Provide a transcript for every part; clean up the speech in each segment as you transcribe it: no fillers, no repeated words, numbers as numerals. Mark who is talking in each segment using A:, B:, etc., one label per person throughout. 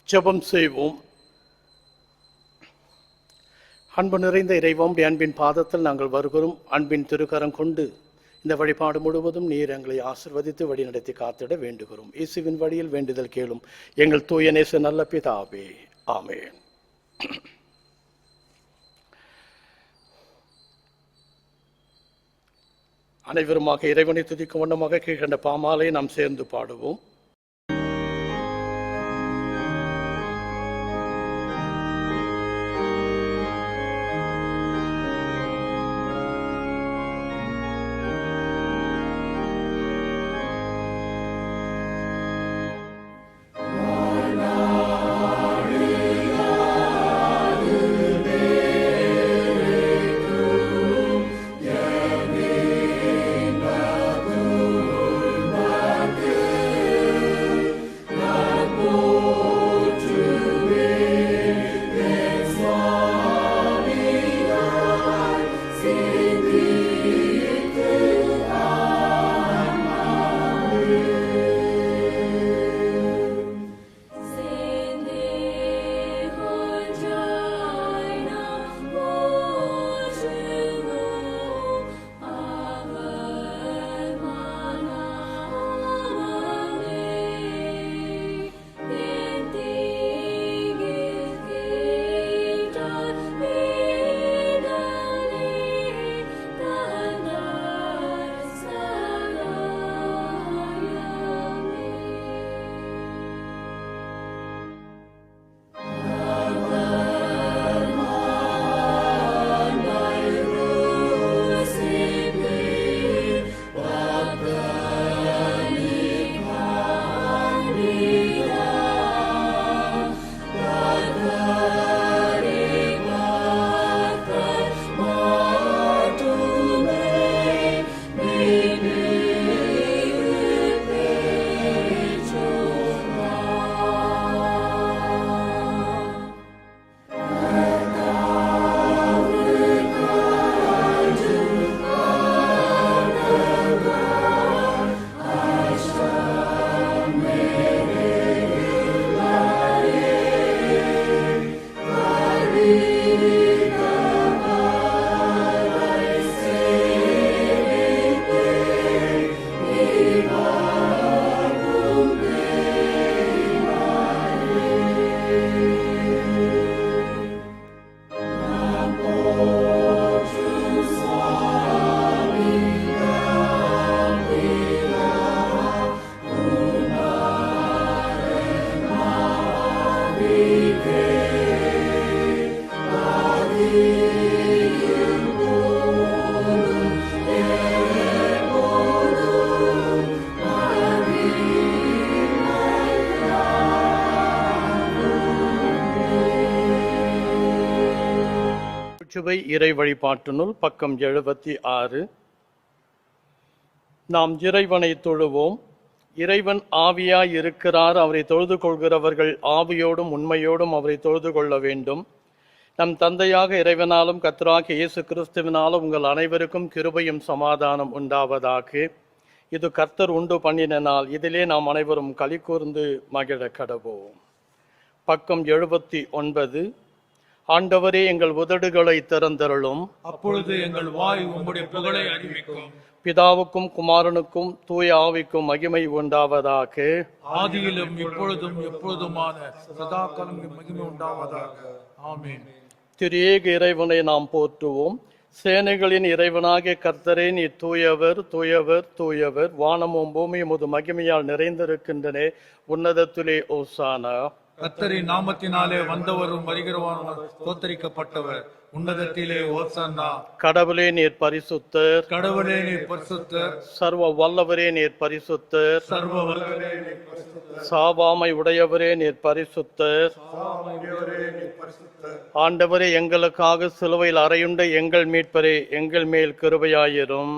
A: ஜெபம் செய்வோம். அன்பு நிறைந்த இறைவா, உம்முடைய அன்பின் பாதத்தில் நாங்கள் வருகிறோம். அன்பின் திருக்கரம் கொண்டு இந்த வழிபாடு முழுவதும் நீர் எங்களை ஆசிர்வதித்து வழிநடத்தி காத்திட வேண்டுகிறோம். இயேசுவின் வழியில் வேண்டுதல் கேளும் எங்கள் தூய நேச நல்ல பிதாவே, ஆமென். அனைவருமாக இறைவனை துதிக்கும் வண்ணமாக கீழ்கண்ட பாமாலை நாம் சேர்ந்து பாடுவோம். சுவை இறை வழிபாட்டு நூல் பக்கம் 76. நாம் இறைவனை தொழுவோம். இறைவன் ஆவியாய் இருக்கிறார். அவரை தொழுது கொள்கிறவர்கள் ஆவியோடும் உண்மையோடும் அவரை தொழுது கொள்ள வேண்டும். நம் தந்தையாக இறைவனாலும் கர்த்தராகிய இயேசு கிறிஸ்துவினாலும் உங்கள் அனைவருக்கும் கிருபையும் சமாதானம் உண்டாவதாக. இது கர்த்தர் உண்டு பண்ணின நாள். இதிலே நாம் அனைவரும் களி கூர்ந்து மகிழ கடவோம். பக்கம் 79. ஆண்டவரே, எங்கள் உதடுகளை திறந்தருளும்.
B: அப்பொழுது எங்கள் வாய் உம்முடைய புகழை அறிவிக்கும்.
A: பிதாவுக்கும் குமாரனுக்கும் தூய ஆவிக்கும் மகிமை உண்டாவதாக.
B: ஆதியிலும் இப்பொழுதும் எப்பொழுதுமான சதாகாலம் மகிமை உண்டாவதாக. ஆமென்.
A: திரியேக இறைவனை நாம் போற்றுவோம். சேனைகளின் இறைவனாகிய கர்த்தரே, நீ தூயவர் தூயவர் தூயவர். வானமும் பூமியும் உமது மகிமையால் நிறைந்திருக்கின்றன. உன்னதத்திலே ஓசானா.
B: கர்த்தரின் நாமத்தினாலே வந்தவரும் வருகிறவரும் தோத்தரிக்கப்பட்டவர். உன்னதத்திலே ஓசன்னா.
A: கடவுளே, நீர் பரிசுத்தர்.
B: கடவுளே, நீர் பரிசுத்தர்.
A: சர்வ வல்லவரே, நீர் பரிசுத்தர்.
B: சர்வ வல்லவரே, நீர் பரிசுத்தர்.
A: சாவாமை உடையவரே, நீர் பரிசுத்தர். ஆண்டவரே, எங்களுக்காக சிலுவையில் அறையுண்ட எங்கள் மீட்பரே, எங்கள் மேல் கிருபையாயிரும்.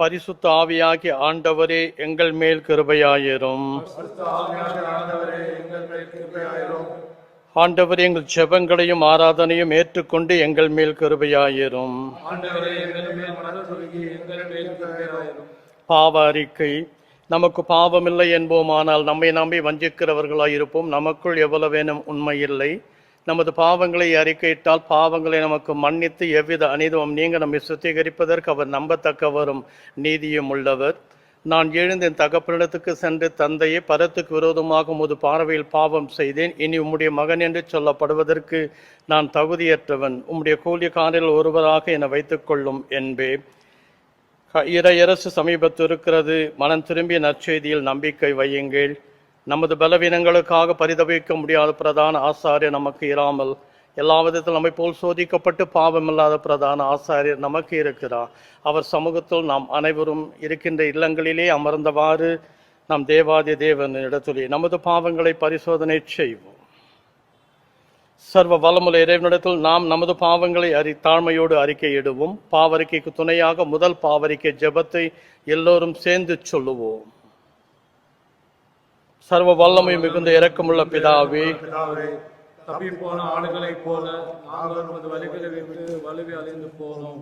A: பரிசுத்த ஆவியாகிய ஆண்டவரே, எங்கள் மேல் கிருபையாயிரும். ஆண்டவரே, எங்கள் ஜெபங்களையும் ஆராதனையும் ஏற்றுக்கொண்டு எங்கள் மேல் கிருபையாயிரும். பாவ அறிக்கை. நமக்கு பாவமில்லை என்போமானால் நம்மை நம்பி வஞ்சிக்கிறவர்களாய் இருப்போம். நமக்குள் எவ்வளவேனும் உண்மையில்லை. நமது பாவங்களை அறிக்கையிட்டால் பாவங்களை நமக்கு மன்னித்து எவ்வித அநீதமும் நீங்க நம்மை சுத்திகரிப்பதற்கு அவர் நம்பத்தக்கவரும் நீதியும் உள்ளவர். நான் எழுந்து என் தகப்பனிடத்துக்கு சென்று, தந்தையே, பரத்துக்கு விரோதமாக உமது பார்வையில் பாவம் செய்தேன். இனி உம்முடைய மகன் என்று சொல்லப்படுவதற்கு நான் தகுதியற்றவன். உம்முடைய கூலிக்காரில் ஒருவராக என வைத்துக் கொள்ளும் என்பே. இறையரசு சமீபத்து இருக்கிறது. மனம் திரும்பிய நற்செய்தியில் நம்பிக்கை வையுங்கள். நமது பலவீனங்களுக்காக பரிதவிக்க முடியாத பிரதான ஆசாரியர் நமக்கு இராமல் எல்லா விதத்தில் நம்மை போல் சோதிக்கப்பட்டு பாவமில்லாத பிரதான ஆசாரியர் நமக்கு இருக்கிறார். அவர் சமூகத்தில் நாம் அனைவரும் இருக்கின்ற இல்லங்களிலே அமர்ந்தவாறு நாம் தேவாதி தேவன் இடத்திலே நமது பாவங்களை பரிசோதனை செய்வோம். சர்வ வல்லமுள்ள இறைவனிடத்தில் நாம் நமது பாவங்களை தாழ்மையோடு அறிக்கையிடுவோம். பாவறிக்கைக்கு துணையாக முதல் பாவறிக்கை ஜெபத்தை எல்லோரும் சேர்ந்து சொல்லுவோம். சர்வ வல்லமை மிகுந்த இரக்கமுள்ள பிதாவே,
B: தப்பி போன ஆடுகளைப் போல நாங்கள் உமது வழிகளை விட்டு வலுவி அழிந்து போனோம்.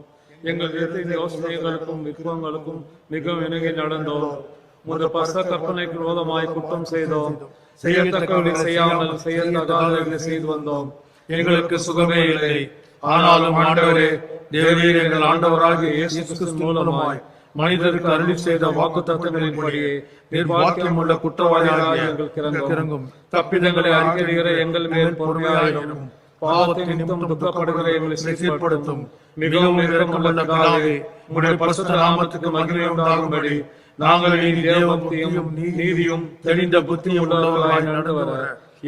B: எங்கள் யோசனைகளுக்கும் விருப்பங்களுக்கும் மிகவும் இணங்கி நடந்தோம். உமது பச கற்பனைக்கு விரோதமாய் குற்றம் செய்தோம். செய்யத்தக்கவர்களை செய்யாமல் செய்யத்தகாதவர்களை செய்து வந்தோம். எங்களுக்கு சுகமே இல்லை. ஆனாலும் ஆண்டவரே, தேவரீர் எங்கள் ஆண்டவராகிய இயேசு கிறிஸ்து மூலமாய் மனிதருக்கு அருளி செய்த வாக்கு தத்தங்களின்படியே நிர்வாகியம் உள்ள குற்றவாளிகளாக எங்களுக்கு இறங்கும். தப்பிதங்களை அறிக்கையிடுகிற எங்கள் மேல் பொறுமையாயிரும். பாவத்தை நிமித்தம் துக்கப்படுகிற எங்களை சீர்படுத்தும். மிகவும் இரக்கமுள்ள பிதாவே, உம்முடைய பரிசுத்த நாமத்துக்கு மகிமை உண்டாகும்படி நாங்கள் இனி தேவபக்தியும் நீதியும் தெளிந்த புத்தியும் உள்ளவர்களாய் நடந்து வர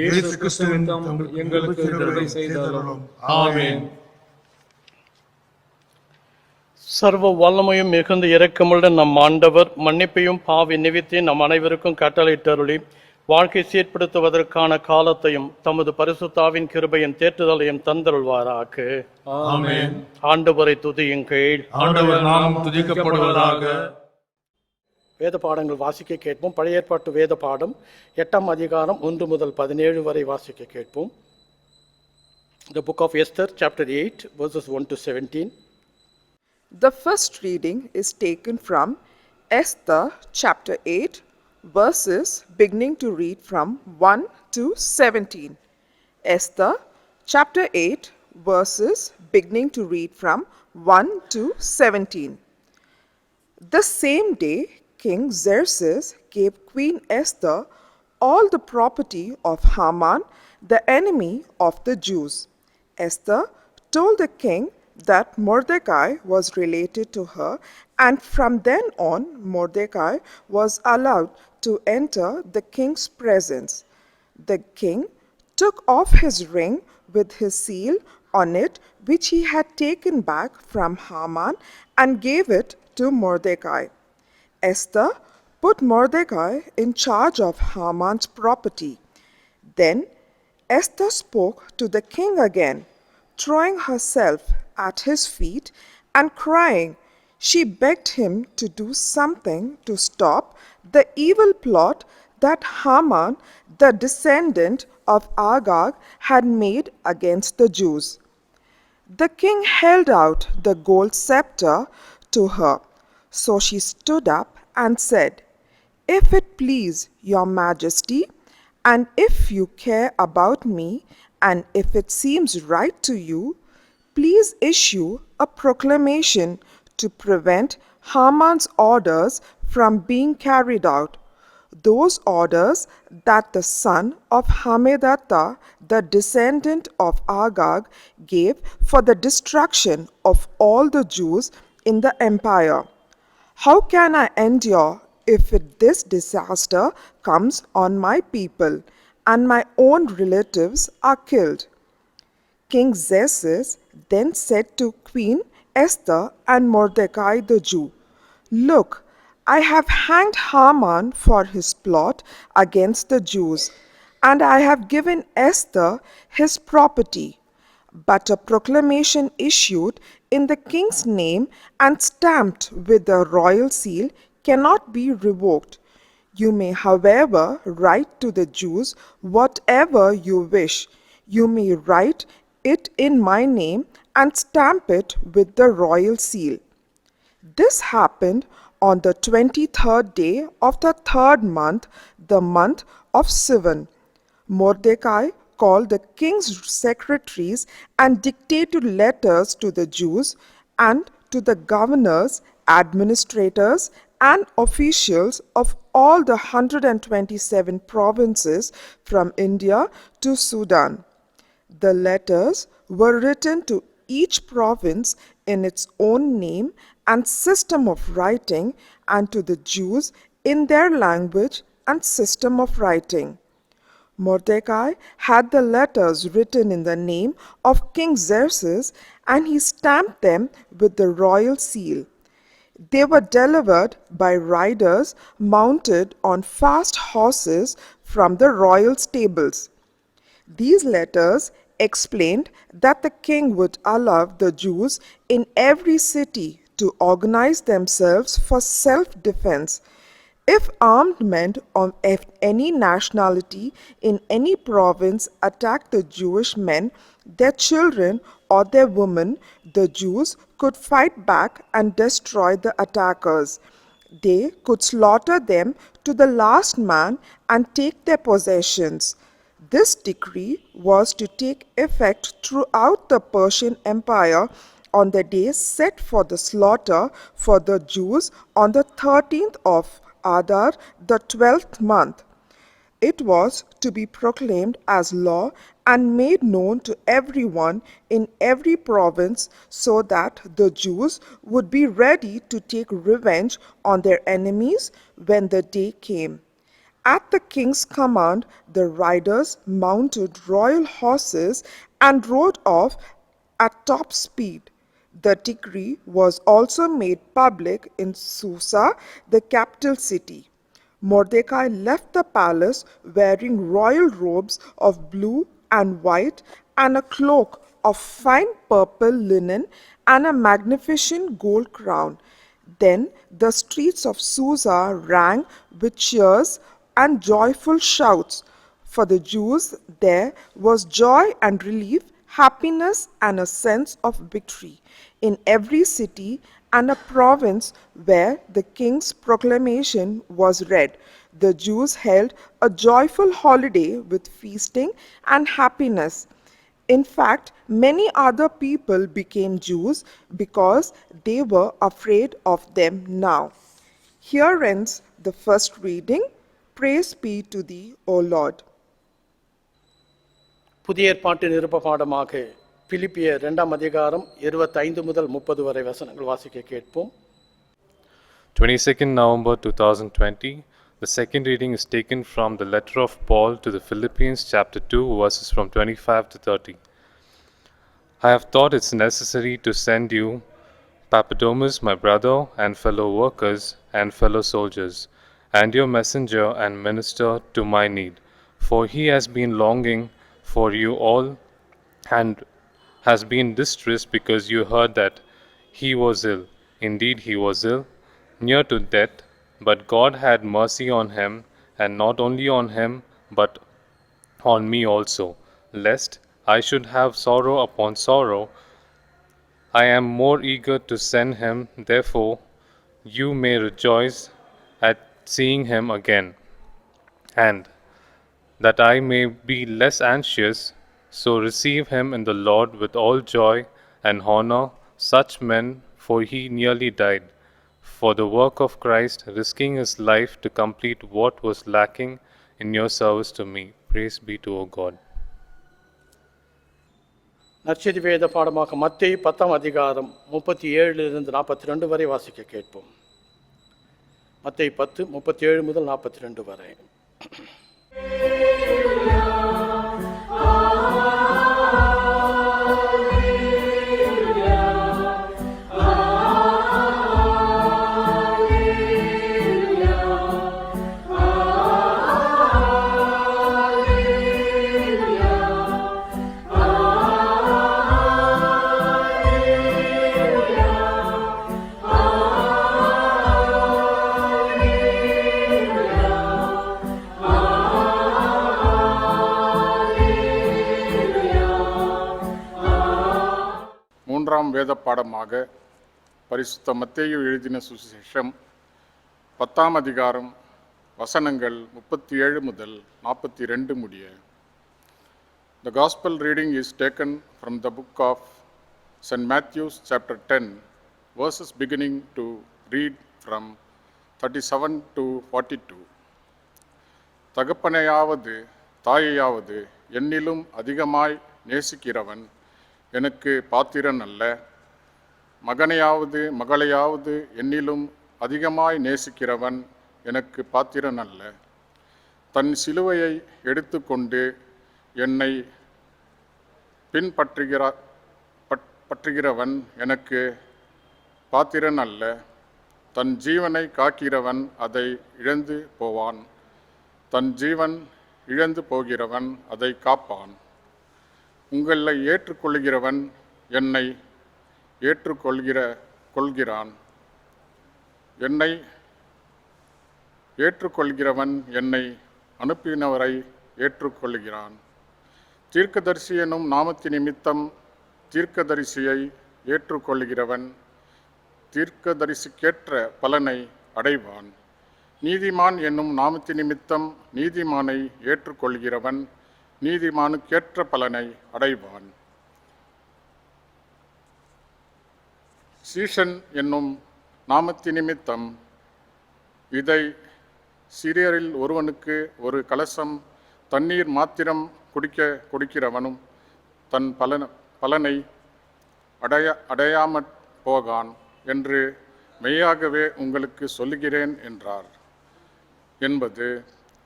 B: இயேசு கிறிஸ்துவின் எங்களுக்கு கிருபை செய்தருளும். ஆமென்.
A: சர்வ வல்லமையும் மிகுந்த இரக்கமுள்ள நம் ஆண்டவர் மன்னிப்பையும் பாவி நிவித்தையும் நம் அனைவருக்கும் கட்டளையிட்டருளி வாழ்க்கை சீர்படுத்துவதற்கான காலத்தையும் தமது பரிசுத்தாவின் கிருபையின் தேற்றுதலையும் தந்தருள்வாராக.
B: ஆமென்.
A: ஆண்டவரை துதியுங்கள்.
B: ஆண்டவர் நாமம் துதிக்கப்படுவதாக.
A: வேத பாடங்கள் வாசிக்க கேட்போம். பழைய ஏற்பாட்டு வேத பாடம் 8ஆம் அதிகாரம் 1 முதல் 17 வரை வாசிக்க கேட்போம். The book of Esther, chapter 8, verses 1 to 17.
C: The first reading is taken from Esther chapter 8, verses beginning to read from 1 to 17. Esther chapter 8, verses beginning to read from 1 to 17. The same day, King Xerxes gave Queen Esther all the property of Haman, the enemy of the Jews. Esther told the king that Mordecai was related to her, and from then on Mordecai was allowed to enter the king's presence. The king took off his ring with his seal on it, which he had taken back from Haman, and gave it to Mordecai. Esther put Mordecai in charge of Haman's property. Then Esther spoke to the king again, throwing herself at his feet and crying. She begged him to do something to stop the evil plot that Haman, the descendant of Agag, had made against the Jews. The king held out the gold scepter to her. So she stood up and said, "If it please your majesty, and if you care about me, and if it seems right to you, please issue a proclamation to prevent Haman's orders from being carried out, those orders that the son of Hammedatha, the descendant of Agag, gave for the destruction of all the Jews in the empire. How can I endure if this disaster comes on my people and my own relatives are killed?" King Xerxes then said to Queen Esther and Mordecai the Jew, "Look, I have hanged Haman for his plot against the Jews, and I have given Esther his property. But a proclamation issued in the king's name and stamped with the royal seal cannot be revoked. You may, however, write to the Jews whatever you wish. You may write it in my name and stamp it with the royal seal." This happened on the 23rd day of the 3rd month, the month of Sivan. Mordecai called the king's secretaries and dictated letters to the Jews and to the governors, administrators, and officials of all the 127 provinces from India to Sudan. The letters were written to each province in its own name and system of writing, and to the Jews in their language and system of writing. Mordecai had the letters written in the name of King Xerxes, and he stamped them with the royal seal. They were delivered by riders mounted on fast horses from the royal stables. These letters explained that the king would allow the Jews in every city to organize themselves for self-defense. If armed men of any nationality in any province attacked the Jewish men, their children, or their women, the Jews could fight back and destroy the attackers. They could slaughter them to the last man and take their possessions. This decree was to take effect throughout the Persian Empire on the day set for the slaughter for the Jews on the 13th of Adar, the 12th month. It was to be proclaimed as law and made known to everyone in every province, so that the Jews would be ready to take revenge on their enemies when the day came. At the king's command, the riders mounted royal horses and rode off at top speed. The decree was also made public in Susa, the capital city. Mordecai left the palace wearing royal robes of blue and white and a cloak of fine purple linen and a magnificent gold crown. Then the streets of Susa rang with cheers and joyful shouts. For the Jews there was joy and relief, happiness and a sense of victory in every city and a province where the king's proclamation was read. The Jews held a joyful holiday with feasting and happiness. In fact, many other people became Jews because they were afraid of them now. Here ends the first reading. Praise be to thee, O Lord.
A: புதிய ஏற்பாட்டின் நிருப பாடமாக பிலிப்பியர் 2ஆம் அதிகாரம் 25 முதல் 30 வரை வசனங்கள் வாசிக்க கேட்போம்.
D: 22nd November 2020. The second reading is taken from the letter of Paul to the Philippians, chapter 2, verses from 25 to 30. I have thought it's necessary to send you Papadomus, my brother and fellow workers and fellow soldiers, and your messenger and minister to my need, for he has been longing for you all and has been distressed because you heard that he was ill. Indeed, he was ill, near to death, but God had mercy on him, and not only on him, but on me also, lest I should have sorrow upon sorrow. I am more eager to send him, therefore you may rejoice at seeing him again, and that I may be less anxious, so receive him in the Lord with all joy and honor such men, for he nearly died for the work of Christ, risking his life to complete what was lacking in your service to me. Praise be to our God.
A: நற்செய்தி வேத பாடமாக மத்தேயு 10ஆம் அதிகாரம் 37 இருந்து 42 வரை வாசிக்க கேட்போம். மத்தேயு 10 37 முதல் 42 வரை.
E: மூன்றாம் வேத பாடமாக பரிசுத்த மத்தேயு எழுதின சுவிசேஷம் 10ஆம் அதிகாரம் வசனங்கள் 37 முதல் 42 முடிய. The Gospel reading is taken from the book of St. Matthew chapter 10, verses beginning to read from 37 to 42. தகப்பனையாவது தாயையாவது என்னிலும் அதிகமாய் நேசிக்கிறவன் எனக்கு பாத்திரன் அல்ல. மகனையாவது மகளையாவது என்னிலும் அதிகமாய் நேசிக்கிறவன் எனக்கு பாத்திரன் அல்ல. தன் சிலுவையை எடுத்துக்கொண்டு என்னை பற்றுகிறவன் எனக்கு பாத்திரன் அல்ல. தன் ஜீவனை காக்கிறவன் அதை இழந்து போவான். தன் ஜீவன் இழந்து போகிறவன் அதை காப்பான். உங்களை ஏற்றுக்கொள்கிறவன் என்னை கொள்கிறான். என்னை ஏற்றுக்கொள்கிறவன் என்னை அனுப்பினவரை ஏற்றுக்கொள்கிறான். தீர்க்கதரிசி எனும் நாமத்து நிமித்தம் தீர்க்கதரிசியை ஏற்றுக்கொள்கிறவன் தீர்க்கதரிசிக்கேற்ற பலனை அடைவான். நீதிமான் என்னும் நாமத்து நிமித்தம் நீதிமானை ஏற்றுக்கொள்கிறவன் நீதிமானுக்கேற்ற பலனை அடைவான். சீஷன் என்னும் நாமத்து நிமித்தம் இதை சிறியரில் ஒருவனுக்கு ஒரு கலசம் தண்ணீர் மாத்திரம் கொடுக்கிறவனும் தன் பலனை அடையாமற் போகான் என்று மெய்யாகவே உங்களுக்கு சொல்லுகிறேன் என்றார் என்பது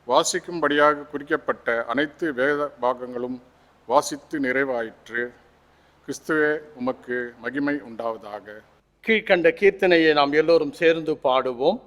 E: வாசிக்கும்படியாக குறிக்கப்பட்ட அனைத்து வேத பாகங்களும் வாசித்து நிறைவாயிற்று. கிறிஸ்துவே உமக்கு மகிமை உண்டாவதாக.
A: கீழ்க்கண்ட கீர்த்தனையை நாம் எல்லோரும் சேர்ந்து பாடுவோம்.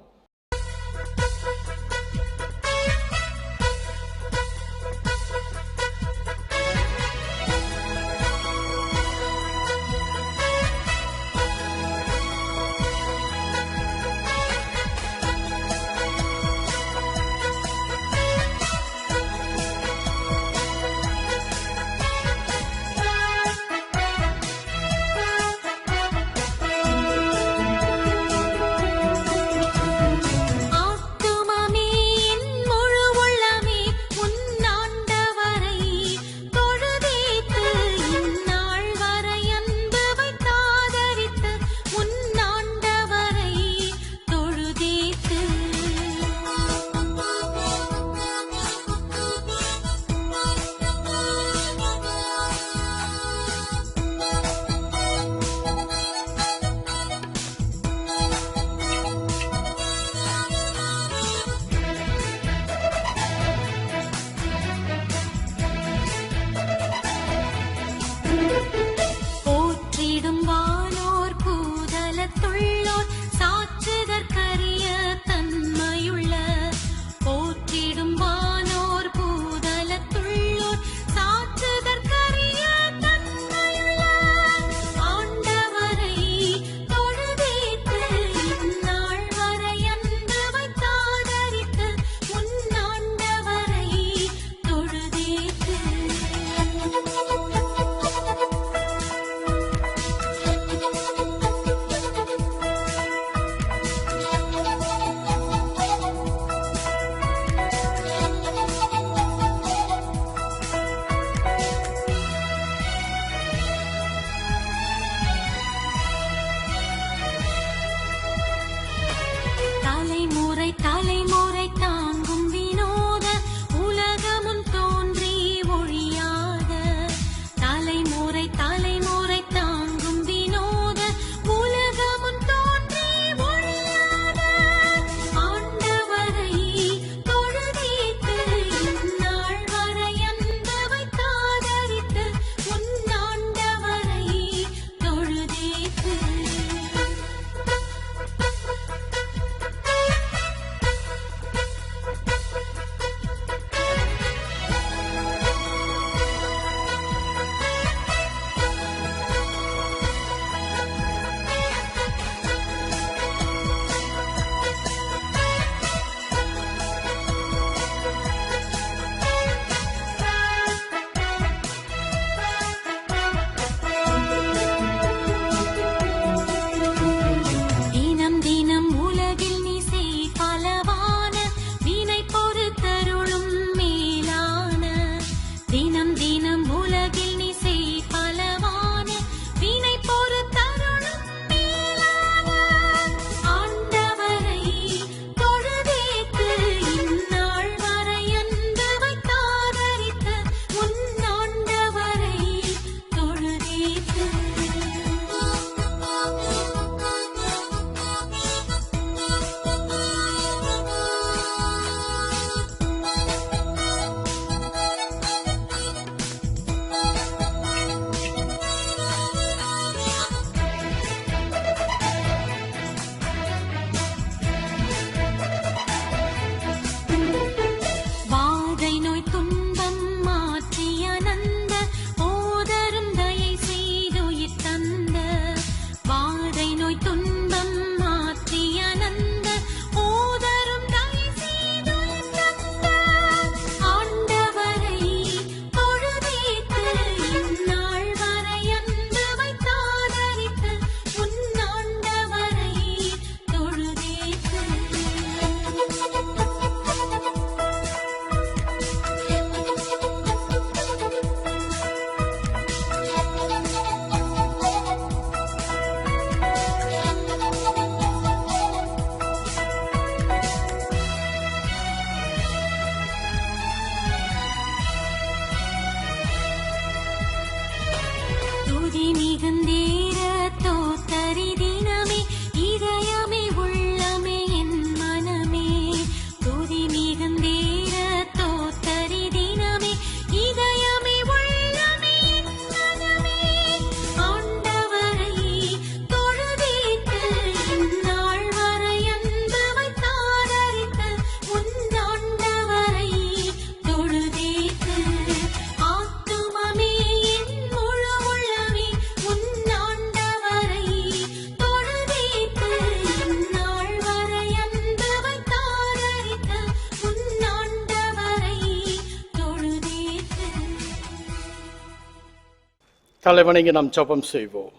A: தலைவணங்கி நாம் ஜெபம் செய்வோம்.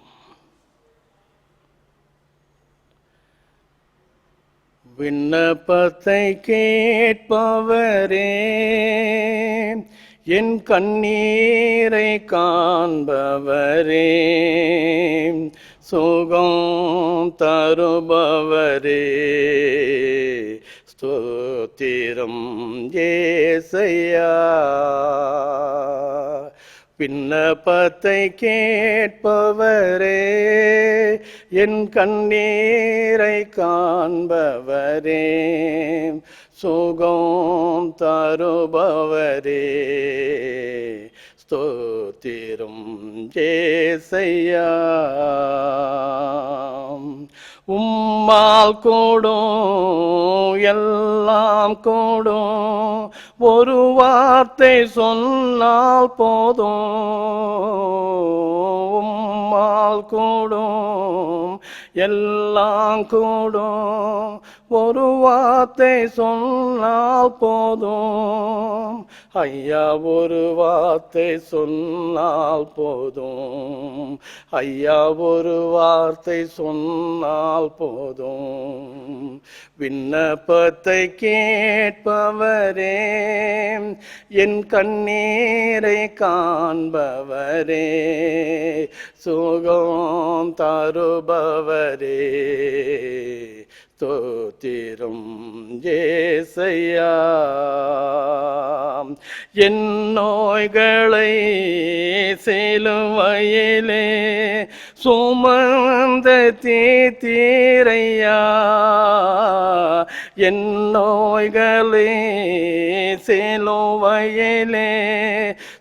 A: விண்ணப்பத்தை கேட்பவரே, என் கண்ணீரை காண்பவரே, சுகம் தருபவரே, ஸ்தோத்திரம் ஏசையா. விண்ணப்பத்தை கேட்பவரே, என் கண்ணீரை காண்பவரே, சுகம் தருபவரே, ஸ்தோத்திரம் ஏசையா. உம்மால் கூடும் எல்லாம் கூடும், ஒரு வார்த்தை சொன்னால் போதும். உம்மால் கூடும் எல்லாம் கூடும், ஒரு வார்த்தை சொன்னால் போதும். ஐயா, ஒரு வார்த்தை சொன்னால் போதும். ஐயா, ஒரு வார்த்தை சொன்னால் போதும். விண்ணப்பத்தை கேட்பவரே, என் கண்ணீரை காண்பவரே, சுகம் தருபவரே, ஸ்தோத்திரம் ஏசையா. என் நோய்களை சிலுவையிலே சுமந்த தீர்த்தீரையா. என் நோய்களை சிலுவையிலே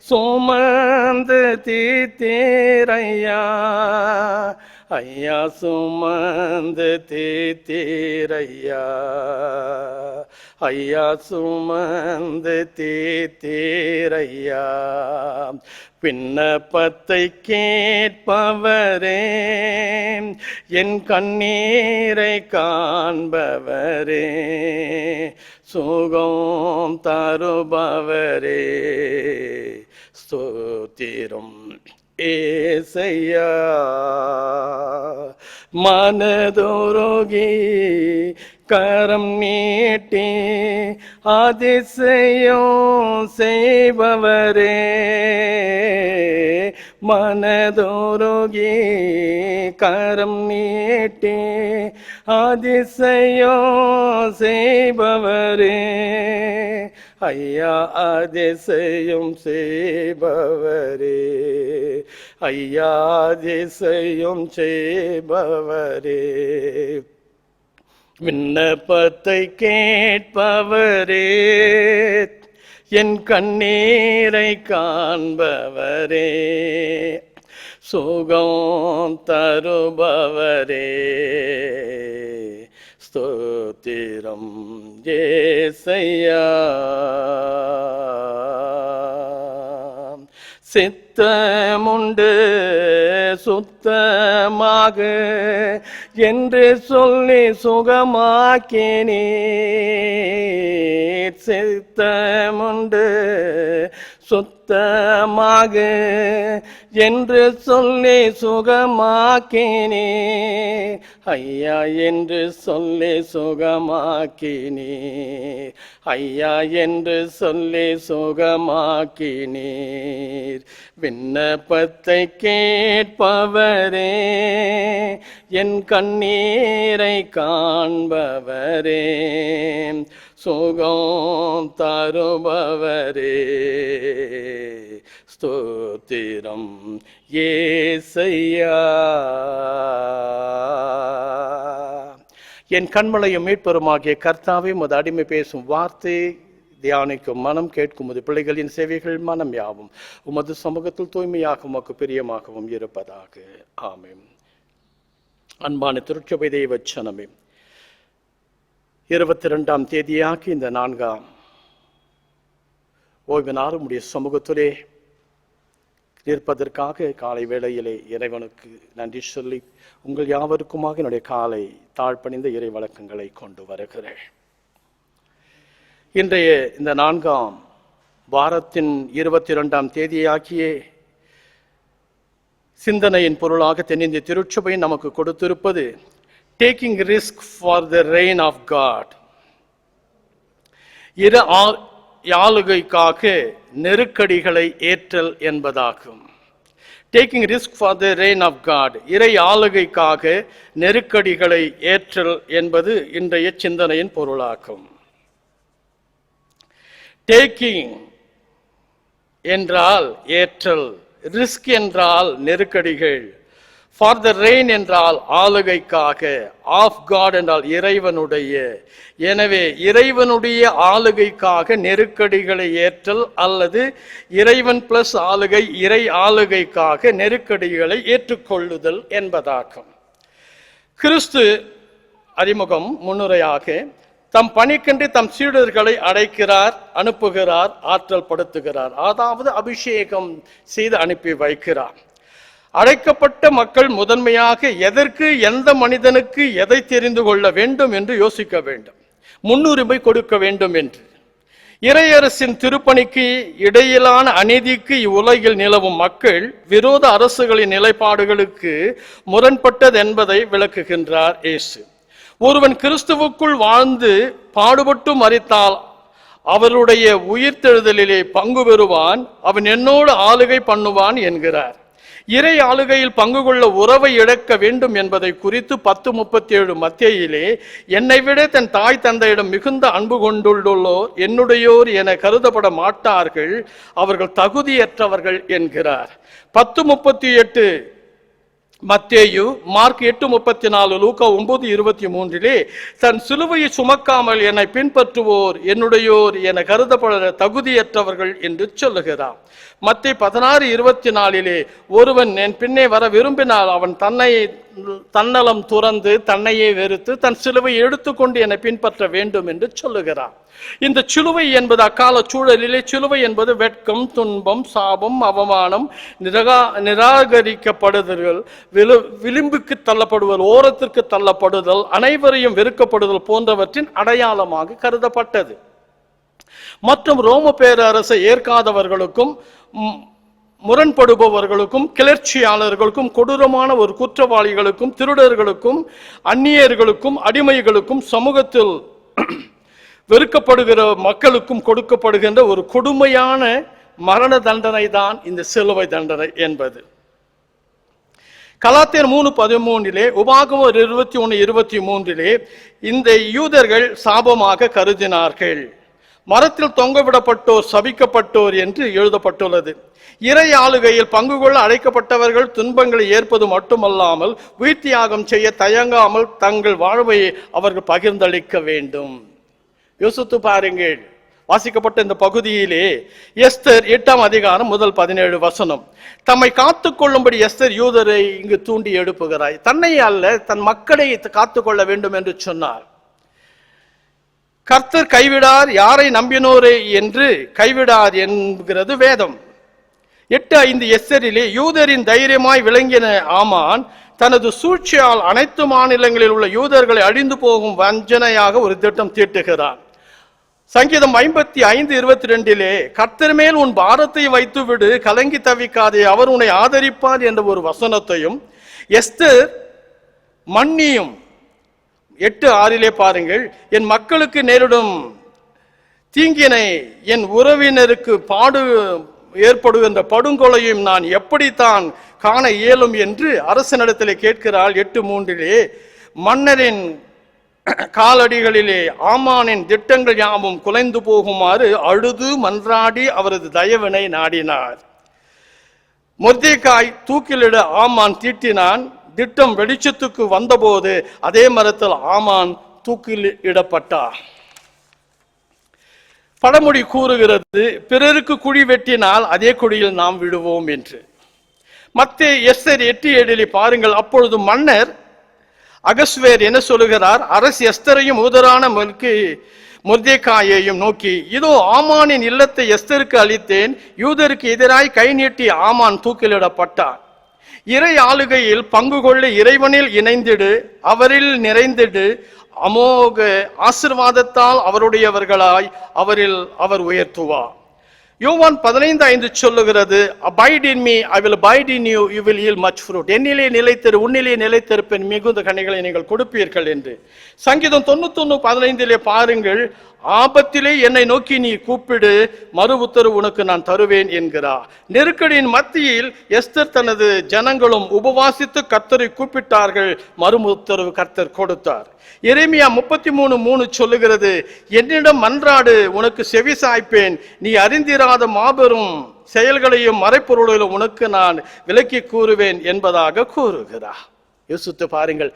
A: சுமந்த தீர்த்தீரையா. ஐயா, சுமந்து தீர்த்தீரையா. ஐயா, சுமந்து தீர்த்தீரையா. விண்ணப்பத்தை கேட்பவரே, என் கண்ணீரை காண்பவரே, சுகம் தருபவரே, ஸ்தோத்திரம் ஏசையா. மனதுருகி கரம் நீட்டி அதிசயம் செய்பவரே, மனதுருகி கரம் நீட்டி அதிசயம் செய்பவரே. ஐயா, அதிசயம் செய்பவரே, ஐயா, அதிசயம் செய்பவரே. விண்ணப்பத்தை கேட்பவரே, என் கண்ணீரை காண்பவரே, சுகம் தருபவரே, ஸ்தோத்திரம் ஏசையா. சித்தமுண்டு சுத்தமாக என்று சொல்லி சுகமாக்கினீர். சித்தமுண்டு சுத்தமாக என்று சொல்லி சுகமாக்கினீர். ஐயா, என்று சொல்லி சுகமாக்கினீர். ஐயா, என்று சொல்லி சுகமாக்கினீர். விண்ணப்பத்தை கேட்பவரே, என் கண்ணீரை காண்பவரே, சுகம் தருபவரே, ஸ்தோத்திரம் ஏசையா. என் கண்மலையும் மீட்பெருமாகிய கர்த்தாவே, உமது அடிமை பேசும் வார்த்தை தியானிக்கும் மனம் கேட்கும் உமது பிள்ளைகளின் சேவைகள் மனம் யாவும் உமது சமூகத்தில் தூய்மையாக உமக்கு பிரியமாகவும் இருப்பதாக. ஆமென். அன்பான திருச்சபை தெய்வ சனமே, 22ஆம் தேதியாகி இந்த 4ஆம் ஓய்வு நாள் உம்முடைய சமூகத்திலே நிற்பதற்காக காலை வேளையிலே இறைவனுக்கு நன்றி சொல்லி உங்கள் யாவருக்குமாக என்னுடைய காலை தாழ்பணிந்த இறை வழக்கங்களை கொண்டு வருகிறேன். இன்றைய இந்த 4ஆம் வாரத்தின் 22ஆம் தேதியாகிய சிந்தனையின் பொருளாக தென்னிந்திய திருச்சபை நமக்கு கொடுத்திருப்பது taking risk for the reign of God. இரு ஆளுகைக்காக நெருக்கடிகளை ஏற்றல் என்பதாகும். Taking risk for the reign of God, இறை ஆளுகைக்காக நெருக்கடிகளை ஏற்றல் என்பது இன்றைய சிந்தனையின் பொருளாகும். டேக்கிங் என்றால் ஏற்றல், ரிஸ்க் என்றால் நெருக்கடிகள், ஃபார் த ரெயின் என்றால் ஆளுகைக்காக, ஆஃப் காட் என்றால் இறைவனுடைய. எனவே இறைவனுடைய ஆளுகைக்காக நெருக்கடிகளை ஏற்றல் அல்லது இறைவன் பிளஸ் ஆளுகை, இறை ஆளுகைக்காக நெருக்கடிகளை ஏற்றுக்கொள்ளுதல் என்பதாகும். கிறிஸ்து அறிமுகம் முன்னுரையாக தம் பணிக்கென்று தம் சீடர்களை அழைக்கிறார், அனுப்புகிறார், ஆற்றல் படுத்துகிறார். அதாவது அபிஷேகம் செய்து அனுப்பி வைக்கிறார். அழைக்கப்பட்ட மக்கள் முதன்மையாக எதற்கு, எந்த மனிதனுக்கு எதை தெரிந்து கொள்ள வேண்டும் என்று யோசிக்க வேண்டும், முன்னுரிமை கொடுக்க வேண்டும் என்று. இறையரசின் திருப்பணிக்கு இடையிலான அநீதிக்கு இவ்வுலகில் நிலவும் மக்கள் விரோத அரசுகளின் நிலைப்பாடுகளுக்கு முரண்பட்டது என்பதை விளக்குகின்றார் இயேசு. ஒருவன் கிறிஸ்துவுக்குள் வாழ்ந்து பாடுபட்டு மரித்தால் அவருடைய உயிர்த்தெழுதலிலே பங்கு பெறுவான், அவன் என்னோடு ஆளுகை பண்ணுவான் என்கிறார். இறை ஆளுகையில் பங்கு கொள்ள உறவை இழக்க வேண்டும் என்பதை குறித்து 10:37 மத்தேயிலே, என்னை விட தன் தாய் தந்தையிடம் மிகுந்த அன்பு கொண்டுள்ளோர் என்னுடையோர் என கருதப்பட மாட்டார்கள், அவர்கள் தகுதியற்றவர்கள் என்கிறார். 10:38 மத்தேயு, மார்க் 8:34, லூக்கா 9:23 தன் சிலுவையை சுமக்காமல் என்னை பின்பற்றுவோர் என்னுடையோர் என கருதப்பட தகுதியற்றவர்கள் என்று சொல்லுகிறார். மத்தேயு 16:24 ஒருவன் என் பின்னே வர விரும்பினால் அவன் தன்னலம் துறந்து தன்னையே வெறுத்து தன் சிலுவை எடுத்துக்கொண்டு என்னை பின்பற்ற வேண்டும் என்று சொல்லுகிறார். இந்த சிலுவை என்பது அக்கால சூழலிலே சிலுவை என்பது வெட்கம், துன்பம், சாபம், அவமானம், நிராகரிக்கப்படுதல், விளிம்புக்கு தள்ளப்படுதல், ஓரத்திற்கு தள்ளப்படுதல், அனைவரையும் வெறுக்கப்படுதல் போன்றவற்றின் அடையாளமாக கருதப்பட்டது. மற்றும் ரோம பேரரசை ஏற்காதவர்களுக்கும் முரண்படுபவர்களுக்கும் கிளர்ச்சியாளர்களுக்கும் கொடூரமான ஒரு குற்றவாளிகளுக்கும் திருடர்களுக்கும் அந்நியர்களுக்கும் அடிமைகளுக்கும் சமூகத்தில் வெறுக்கப்படுகிற மக்களுக்கும் கொடுக்கப்படுகின்ற ஒரு கொடுமையான மரண தண்டனை தான் இந்த சிலுவை தண்டனை என்பது. கலாத்தியர் 3:13 உபாகமம் 21:23 இந்த யூதர்கள் சாபமாக கருதினார்கள். மரத்தில் தொங்கவிடப்பட்டோர் சபிக்கப்பட்டோர் என்று எழுதப்பட்டுள்ளது. இறை ஆளுகையில் பங்கு கொள்ள அழைக்கப்பட்டவர்கள் துன்பங்களை ஏற்பது மட்டுமல்லாமல் உயிர்த்தியாகம் செய்ய தயங்காமல் தங்கள் வாழ்வை அவர்கள் பகிர்ந்தளிக்க வேண்டும். யோசித்து பாருங்கள். வாசிக்கப்பட்ட இந்த பகுதியிலே எஸ்தர் 8ஆம் அதிகாரம் முதல் 17 வசனம். தம்மை காத்துக் கொள்ளும்படி எஸ்தர் யூதரை இங்கு தூண்டி எழுப்புகிறாய். தன்னை அல்ல தன் மக்களை காத்துக்கொள்ள வேண்டும் என்று சொன்னார். கர்த்தர் கைவிடார் யாரை நம்பினோரே என்று கைவிடார் என்கிறது வேதம். 8:5 எஸ்தரிலே யூதரின் தைரியமாய் விளங்கின ஆமான் தனது சூழ்ச்சியால் அனைத்து மாநிலங்களில் உள்ள யூதர்களை அழிந்து போகும் வஞ்சனையாக ஒரு திட்டம் தீட்டுகிறார். சங்கீதம் 55:22 கர்த்தர் மேல் உன் பாரத்தை வைத்து விடு, கலங்கி தவிக்காதே, அவர் உன்னை ஆதரிப்பார் என்ற ஒரு வசனத்தையும் எஸ்தர் மன்னியும் 8:6 பாருங்கள், என் மக்களுக்கு நேரிடும் தீங்கினை என் உறவினருக்கு ஏற்படுகின்ற படுங்கொலையும் நான் எப்படித்தான் காண இயலும் என்று அரசனிடத்திலே கேட்கிறாள். 8:3 மன்னரின் காலடிகளிலே ஆமானின் திட்டங்கள் யாவும் குலைந்து போகுமாறு அழுது மன்றாடி அவரது தயவினை நாடினார். மொர்தெகாய் தூக்கிலிட ஆமான் தீட்டினான். திட்டம் வெளிச்சத்துக்கு வந்தபோது அதே மரத்தில் ஆமான் தூக்கில் இடப்பட்டார். பழமொழி கூறுகிறது, பிறருக்கு குழி வெட்டினால் அதே குழியில் நாம் விடுவோம் என்று. மத்தேயு எஸ்தர் 8:7 பாருங்கள், அப்பொழுது மன்னர் அகஸ்வேர் என்ன சொல்லுகிறார், அரசு எஸ்தரையும் ஊதரான மொர்தெகாயையும் நோக்கி, இதோ ஆமானின் இல்லத்தை எஸ்தருக்கு அளித்தேன், யூதருக்கு எதிராய் கை நீட்டி ஆமான் தூக்கிலிடப்பட்டார். இறை ஆளுகையில் பங்கு கொள்ள இறைவனில் இணைந்திடு, அவரில் நிறைந்திடு, அமோக ஆசிர்வாதத்தால் அவருடையவர்களாய் அவர் உயர்த்துவார். யோவான் 15:5 சொல்லுகிறது, abide in me, I will abide in you, you will yield much fruit. என்னிலே நிலைத்திரு, உன்னிலே நிலைத்திருப்பேன், மிகுந்த கனிகளை நீங்கள் கொடுப்பீர்கள் என்று. சங்கீதம் 91:15 பாருங்கள், ஆபத்திலே என்னை நோக்கி நீ கூப்பிடு, மறு உத்தரவு உனக்கு நான் தருவேன் என்கிறார். நெருக்கடியின் மத்தியில் எஸ்தர் தனது ஜனங்களும் உபவாசித்து கர்த்தரை கூப்பிட்டார்கள், மறு உத்தரவு கர்த்தர் கொடுத்தார். எரேமியா 33:3 சொல்லுகிறது, என்னிடம் மன்றாடு, உனக்கு செவி சாய்ப்பேன், நீ அறிந்திராத மாபெரும் செயல்களையும் மறைப்பொருளையும் உனக்கு நான் விலக்கி கூறுவேன் என்பதாக கூறுகிறார். யோசித்து பாருங்கள்,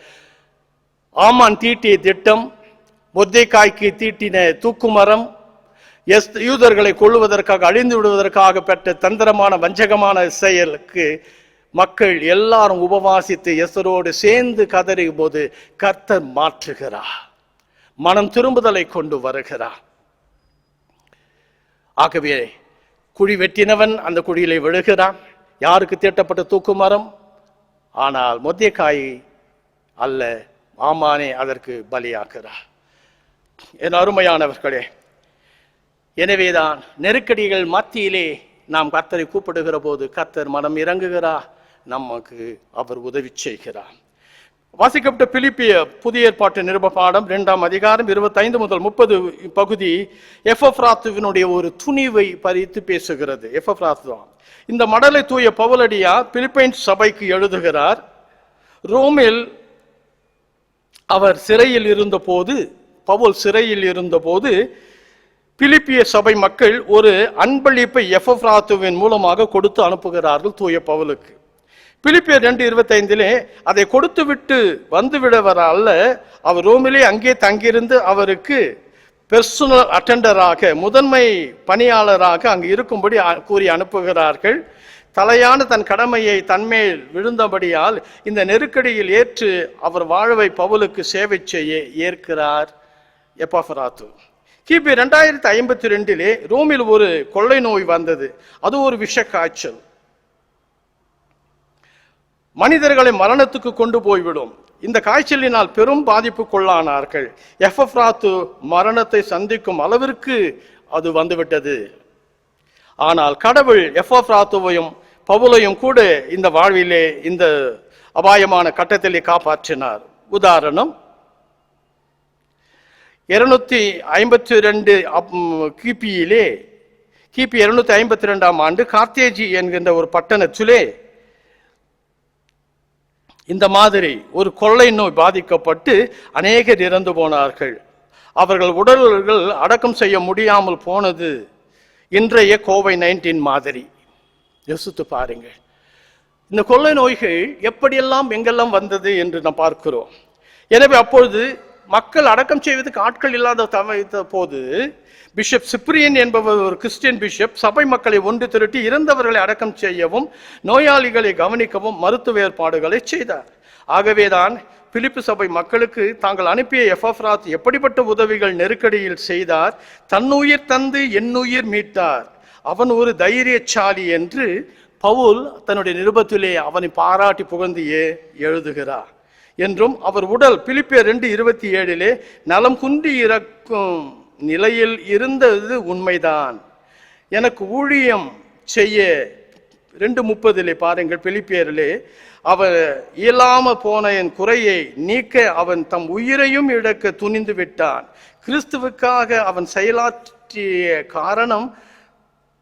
A: ஆமான் தீட்டிய திட்டம், மொர்தெகாய்க்கு தீட்டின தூக்குமரம், யூதர்களை கொள்ளுவதற்காக, அழிந்து விடுவதற்காக பெற்ற தந்திரமான வஞ்சகமான செயலுக்கு மக்கள் எல்லாரும் உபவாசித்து எஸ்தரோடு சேர்ந்து கதறும் போது கர்த்தர் மாற்றுகிறார், மனம் திரும்புதலை கொண்டு வருகிறார். ஆகவே குழி வெட்டினவன் அந்த குழியிலே விழுகிறான். யாருக்கு தீட்டப்பட்ட தூக்குமரம்? ஆனால் மொர்தெகாய் அல்ல, ஆமானே அதற்கு பலியாகிறார். என் அருமையானவர்களே, எனவேதான் நெருக்கடிகள் மத்தியிலே நாம் கர்த்தரை கூப்பிடுகிற போது கர்த்தர் மனம் இறங்குகிறார், நமக்கு அவர் உதவி செய்கிறார். வாசிக்கப்பட்ட பிலிப்பிய புதிய ஏற்பாட்டு நிருப பாடம் 2ஆம் அதிகாரம் 25 முதல் 30 பகுதி எப்பப்ராத்துவினுடைய ஒரு துணிவை பறித்து பேசுகிறது. எப்பப்ராத்து இந்த மடலை தூய பவுலடியா பிலிப்பைன்ஸ் சபைக்கு எழுதுகிறார். ரோமில் அவர் சிறையில் இருந்தபோது, பவுல் சிறையில் இருந்தபோது பிலிப்பிய சபை மக்கள் ஒரு அன்பளிப்பை எப்பப்ராத்துவின் மூலமாக கொடுத்து அனுப்புகிறார்கள் தூய பவுலுக்கு. பிலிப்பியர் 2:25 அதை கொடுத்து விட்டு வந்துவிடவர் அல்ல, அவர் ரோமிலே அங்கே தங்கியிருந்து அவருக்கு பெர்சனல் அட்டெண்டராக, முதன்மை பணியாளராக அங்கு இருக்கும்படி கூறி அனுப்புகிறார்கள். தலையான தன் கடமையை தன்மேல் விழுந்தபடியால் இந்த நெருக்கடியில் ஏற்று அவர் வாழ்வை பவுலுக்கு சேவை செய்ய ஏற்கிறார் எப்பப்ராத்து. கிபி 2052 ரோமில் ஒரு கொள்ளை நோய் வந்தது. அது ஒரு விஷ காய்ச்சல், மனிதர்களை மரணத்துக்கு கொண்டு போய்விடும். இந்த காய்ச்சலினால் பெரும் பாதிப்பு கொள்ளானார்கள். எப்பப்ராத்து மரணத்தை சந்திக்கும் அளவிற்கு அது வந்துவிட்டது. ஆனால் கடவுள் எப்பப்ராத்துவையும் பவுலையும் கூட இந்த வாழ்விலே இந்த அபாயமான கட்டத்திலே காப்பாற்றினார். உதாரணம், 252 கிபியிலே, கிபி 252ஆம் ஆண்டு கார்த்தேஜி என்கின்ற ஒரு பட்டணத்திலே இந்த மாதிரி ஒரு கொள்ளை நோய் பாதிக்கப்பட்டு அநேகர் இறந்து போனார்கள். அவர்கள் உடல்கள் அடக்கம் செய்ய முடியாமல் போனது இன்றைய கோவிட்-19 மாதிரி. யோசித்து பாருங்கள், இந்த கொள்ளை நோய்கள் எப்படியெல்லாம் எங்கெல்லாம் வந்தது என்று நாம் பார்க்கிறோம். எனவே அப்பொழுது மக்கள் அடக்கம் செய்வதற்கு ஆட்கள் இல்லாத போது பிஷப் சிப்ரியன் என்பவர் ஒரு கிறிஸ்டியன் பிஷப் சபை மக்களை ஒன்று திரட்டி இறந்தவர்களை அடக்கம் செய்யவும் நோயாளிகளை கவனிக்கவும் மருத்துவ ஏற்பாடுகளை செய்தார். ஆகவேதான் பிலிப்பு சபை மக்களுக்கு தாங்கள் அனுப்பிய எப்பப்ராத் எப்படிப்பட்ட உதவிகள் நெருக்கடியில் செய்தார். தன்னுயிர் தந்து என்னுயிர் மீட்டார், அவன் ஒரு தைரியசாலி என்று பவுல் தன்னுடைய நிருபத்திலே அவனை பாராட்டி புகழ்ந்து எழுதுகிறார் என்றும், அவர் உடல் பிலிப்பியர் 2:27 நலம் குன்றி இறக்கும் நிலையில் இருந்தது உண்மைதான், எனக்கு ஊழியம் செய்ய 2:30 பாருங்கள் பிலிப்பியரிலே, அவர் இயலாம போன என் குறையை நீக்க அவன் தம் உயிரையும் இழக்க துணிந்து விட்டான், கிறிஸ்துவுக்காக அவன் செயலாற்றிய காரணம்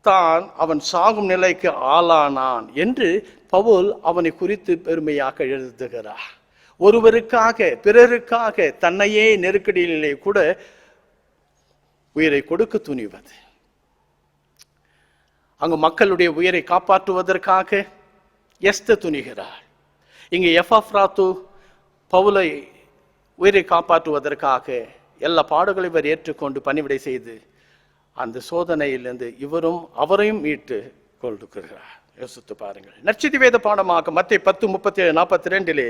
A: தான் அவன் சாகும் நிலைக்கு ஆளானான் என்று பவுல் அவனை குறித்து பெருமையாக எழுதுகிறார். ஒருவருக்காக, பிறருக்காக தன்னையே நெருக்கடியிலே கூட உயிரை கொடுக்க துணிவது, அங்கு மக்களுடைய உயிரை காப்பாற்றுவதற்காக எஸ்தர் துணிகிறார். இங்கே எப்பப்ராத்து பவுலை உயிரை காப்பாற்றுவதற்காக எல்லா பாடுகளையும் இவர் ஏற்றுக்கொண்டு பணிவிடை செய்து அந்த சோதனையிலிருந்து இவரும் அவரையும் மீட்டு கொள்கிறார். யோசித்து பாருங்கள். நற்செய்தி வேத பாடமாக மத்தேயு 10:37-42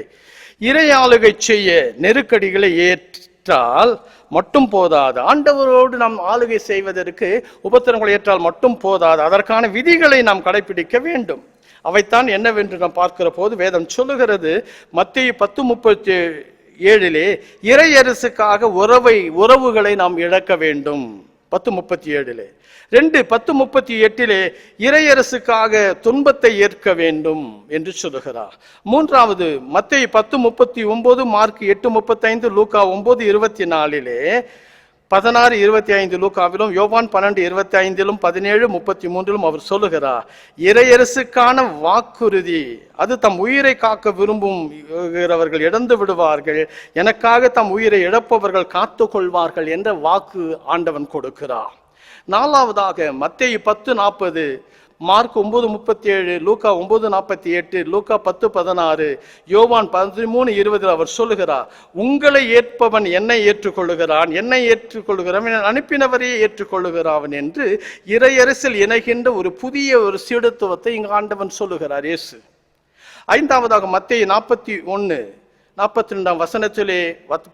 A: இறை ஆளுகை செய்ய நெருக்கடிகளை ஏற்றால் மட்டும் போதாது, ஆண்டவரோடு நாம் ஆளுகை செய்வதற்கு உபத்திரங்களை ஏற்றால் மட்டும் போதாது, அதற்கான விதிகளை நாம் கடைபிடிக்க வேண்டும். அவைத்தான் என்னவென்று நாம் பார்க்கிற போது வேதம் சொல்லுகிறது. மத்தேயு 10:37 இறை அரசுக்காக உறவுகளை நாம் இழக்க வேண்டும். 10:37. 2:10:38 இறையரசுக்காக துன்பத்தை ஏற்க வேண்டும் என்று சொல்லுகிறார். மூன்றாவது மத்தேயு 10:39, மார்க் 8:35, லூக்கா 9:24, 16:25 லூக்காவிலும், யோவான் 12:25, 17:33 அவர் சொல்லுகிறார், இறையரசுக்கான வாக்குறுதி அது தம் உயிரை காக்க விரும்புகிறவர்கள் இழந்து விடுவார்கள், எனக்காக தம் உயிரை இழப்பவர்கள் காத்து கொள்வார்கள் என்ற வாக்கு ஆண்டவன் கொடுக்கிறார். நாலாவதாக மத்தேயு 10:40, மார்க் 9:37, லூக்கா 9:48, லூக்கா 10:16, யோவான் 13:20 அவர் சொல்லுகிறார், உங்களை ஏற்பவன் என்னை ஏற்றுக்கொள்ளுகிறான், என்னை ஏற்றுக்கொள்ளுகிறவன் அனுப்பினவரையே ஏற்றுக்கொள்ளுகிறான் என்று இறையரசில் இணைகின்ற ஒரு புதிய ஒரு சீடத்துவத்தை இங்கு ஆண்டவன் சொல்லுகிறார் இயேசு. ஐந்தாவதாக மத்தேயு 41:42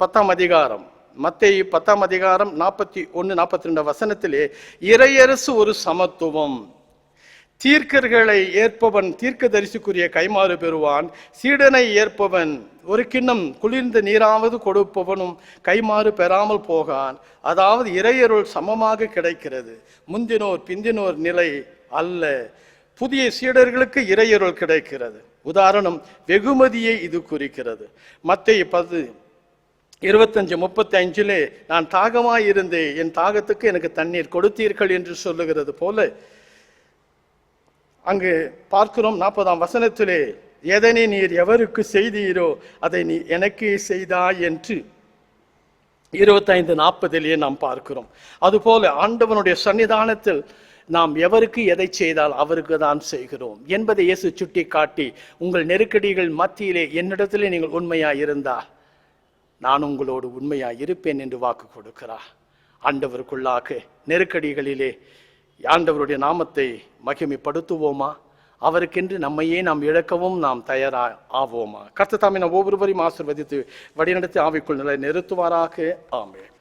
A: 10ஆம் அதிகாரம், மத்தேயு 10ஆம் அதிகாரம் 41-42 இறையரசு ஒரு சமத்துவம். தீர்க்கர்களை ஏற்பவன் தீர்க்கதரிசிக்குரிய கைமாறு பெறுவான், சீடனை ஏற்பவன் ஒரு கிண்ணம் குளிர்ந்த நீராவது கொடுப்பவனும் கைமாறு பெறாமல் போகான். அதாவது இறையருள் சமமாக கிடைக்கிறது, முந்தினோர் பிந்தினோர் நிலை அல்ல. புதிய சீடர்களுக்கு இறையருள் கிடைக்கிறது. உதாரணம், வெகுமதியை இது குறிக்கிறது. மத்தேயு 10:25-35 நான் தாகமாயிருந்து என் தாகத்துக்கு எனக்கு தண்ணீர் கொடுத்தீர்கள் என்று சொல்லுகிறது போல அங்கு பார்க்கிறோம். 40ஆம் வசனத்திலே, எதனை நீர் எவருக்கு செய்தீரோ அதை நீ எனக்கு செய்தாய் என்று 25-40 நாம் பார்க்கிறோம். அதுபோல ஆண்டவனுடைய சன்னிதானத்தில் நாம் எவருக்கு எதை செய்தால் அவருக்கு தான் செய்கிறோம் என்பதை இயேசு சுட்டி காட்டி, உங்கள் நெருக்கடிகள் மத்தியிலே என்னிடத்திலே நீங்கள் உண்மையாய் இருந்தால் நான் உங்களோடு உண்மையாய் இருப்பேன் என்று வாக்கு கொடுக்கிறார். ஆண்டவருக்குள்ளாக நெருக்கடிகளிலே ஆண்டவருடைய நாமத்தை மகிமைப்படுத்துவோமா? அவருக்கென்று நம்மையே நாம் இழக்கவும் நாம் தயாரா ஆவோமா? கர்த்தர் தாமே நாம் ஒவ்வொருவரையும் ஆசீர்வதித்து வழிநடத்தி ஆவிக்குள் நிலை நிறுத்துவாராக. ஆமென்.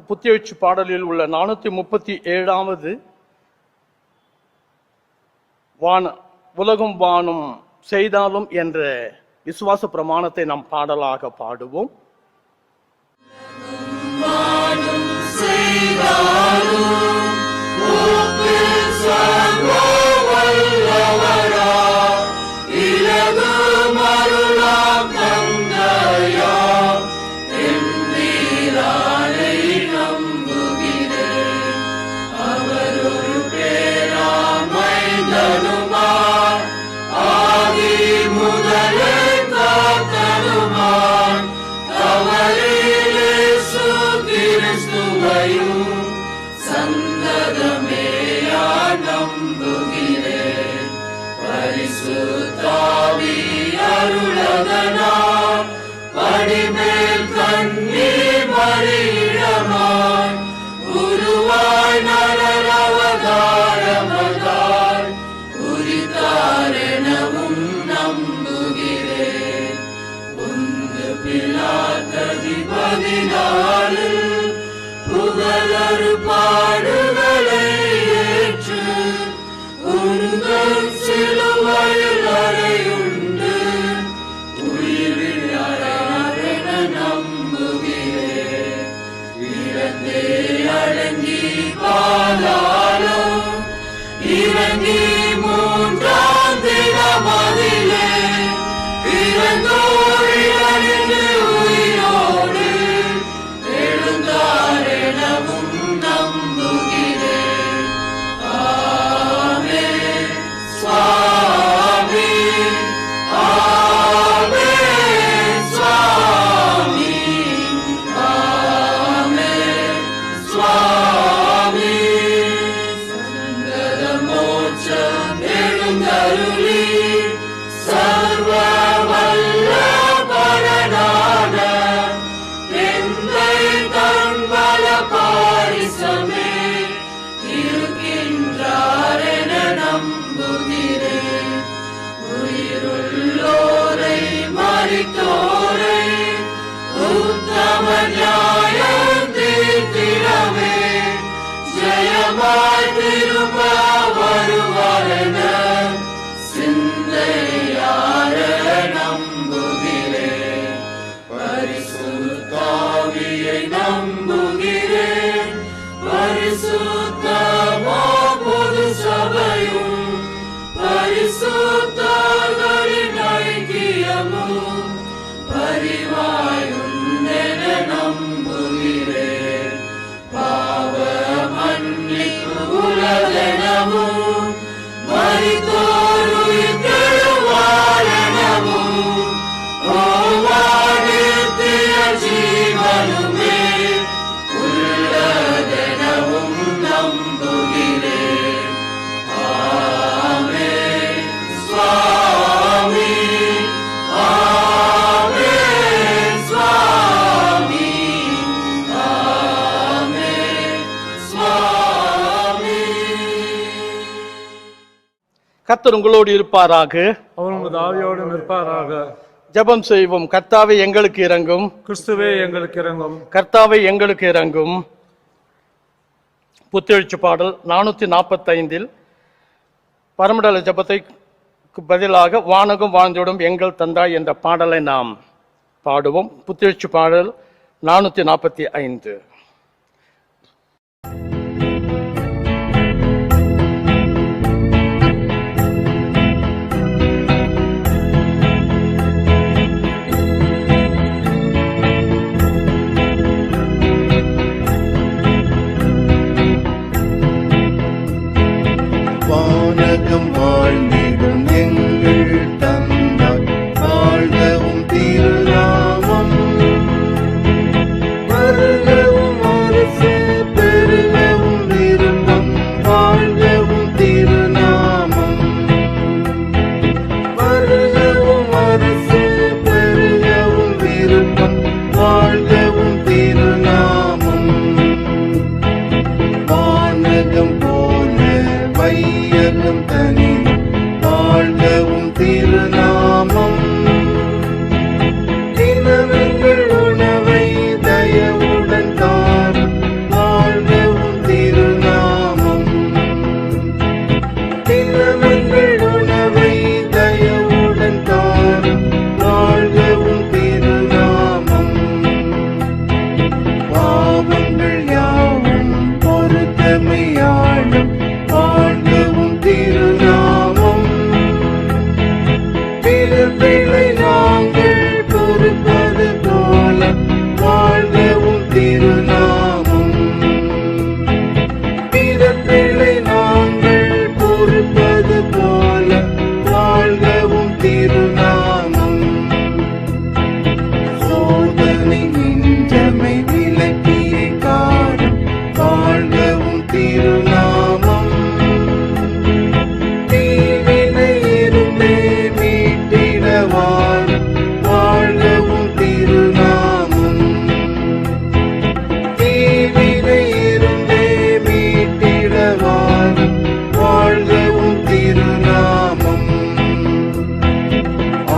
A: புத்தியெழுச்சி பாடலில் உள்ள 437வது உலகும் வானும் செய்தாலும் என்ற விசுவாச பிரமாணத்தை நாம் பாடலாக பாடுவோம்.
F: பாடுகளை ஏற்று உங்கள் சிலுவையில் அறையுண்டு உயிரில் அறையென நம்புகிறேன். இறந்தே அடங்கி பாதாளம் இறங்கி மூன்றாம் தினமதிலே இறந்தோரிலிருந்து உயிரோடு எழுந்தார் எனவும் நம்புகிறேன். ஆமென் சுவாமி, ஆமென் சுவாமி, ஆமென் சுவாமி. சங்கட மோட்சம் எழுந்தருளி சர்வ வல்ல பரனான எந்தை தன்பல பாரிசமே இருக்கின்றார் என நம்புகிறேன். உயிருள்ளோரை மரித்தோரை உத்தம நியாயம் தீர்த்திடவே ஜெயமாய் திரும்ப வருவாரென சிந்தையார நம்புகிறேன். பரிசுத்த ஆவியை நம்புகிறேன். பரிவாயுண்டென நம்புகிறேன். பாவ மன்னிப்பு உலகெனவும் மரித்தோர் உயிர்த்தெழும் வாழெனவும் ஓவானித்திய ஜீவனுமே உள்ளதெனவும் நம்புகிறேன். ஆமென் சுவாமி, ஆமென் சுவாமி, ஆமென் சுவாமி.
A: கர்த்தர் உங்களோடு இருப்பாராக.
B: அவர் உமது ஆவியோடு நிற்பாராக.
A: ஜெபம் செய்வோம். கர்த்தாவே எங்களுக்கு இரங்கும்.
B: கிறிஸ்துவே எங்களுக்கு இறங்கும்.
A: கர்த்தாவே எங்களுக்கு இரங்கும். புத்தெழுச்சி பாடல் 445 பரமண்டல ஜெபத்தைக்கு பதிலாக வானகம் வாழ்ந்தோடும் எங்கள் தந்தாய் என்ற பாடலை நாம் பாடுவோம். புத்தெழுச்சி பாடல் 445.
G: வானகம் வாழ்ந்திடும் எங்கள் தந்தாய் வாழ்கவும் திருநாமம் வருகவும் அரசே பெருகவும் விருப்பம் வாழ்கவும் திருநாமம் வருகவும் அரசே பெருகவும் விருப்பம் வாழ்கவும் திருநாமம் வானகம் போல வையகம் தனி வாழ்கவும் திருநாமம் தினவெங்கள் உணவை தயவுடன் தாரும் வாழ்கவும் திருநாமம் தினவெங்கள் உணவை தயவுடன் தாரும் வாழ்கவும் திருநாமம் பாவங்கள் யாவும் பொறுத்தமையாளும் வாழ்கவும் திருநாமம் பிழை நாங்கள் பொறுப்பது போல வாழ்கவும் திருநாமம் பிழை நாங்கள் பொறுப்பது போல வாழ்கவும் திருநாமம் சோதனை நெஞ்சமை விலக்கியை காணும் வாழ்கவும் திருநாமம் தீவினை இருந்தே மீட்டிடவான் வாழ்கவும் திருநாமம் தீவினை இருந்தே மீட்டிடவான் வாழ்கவும் திருநாமம்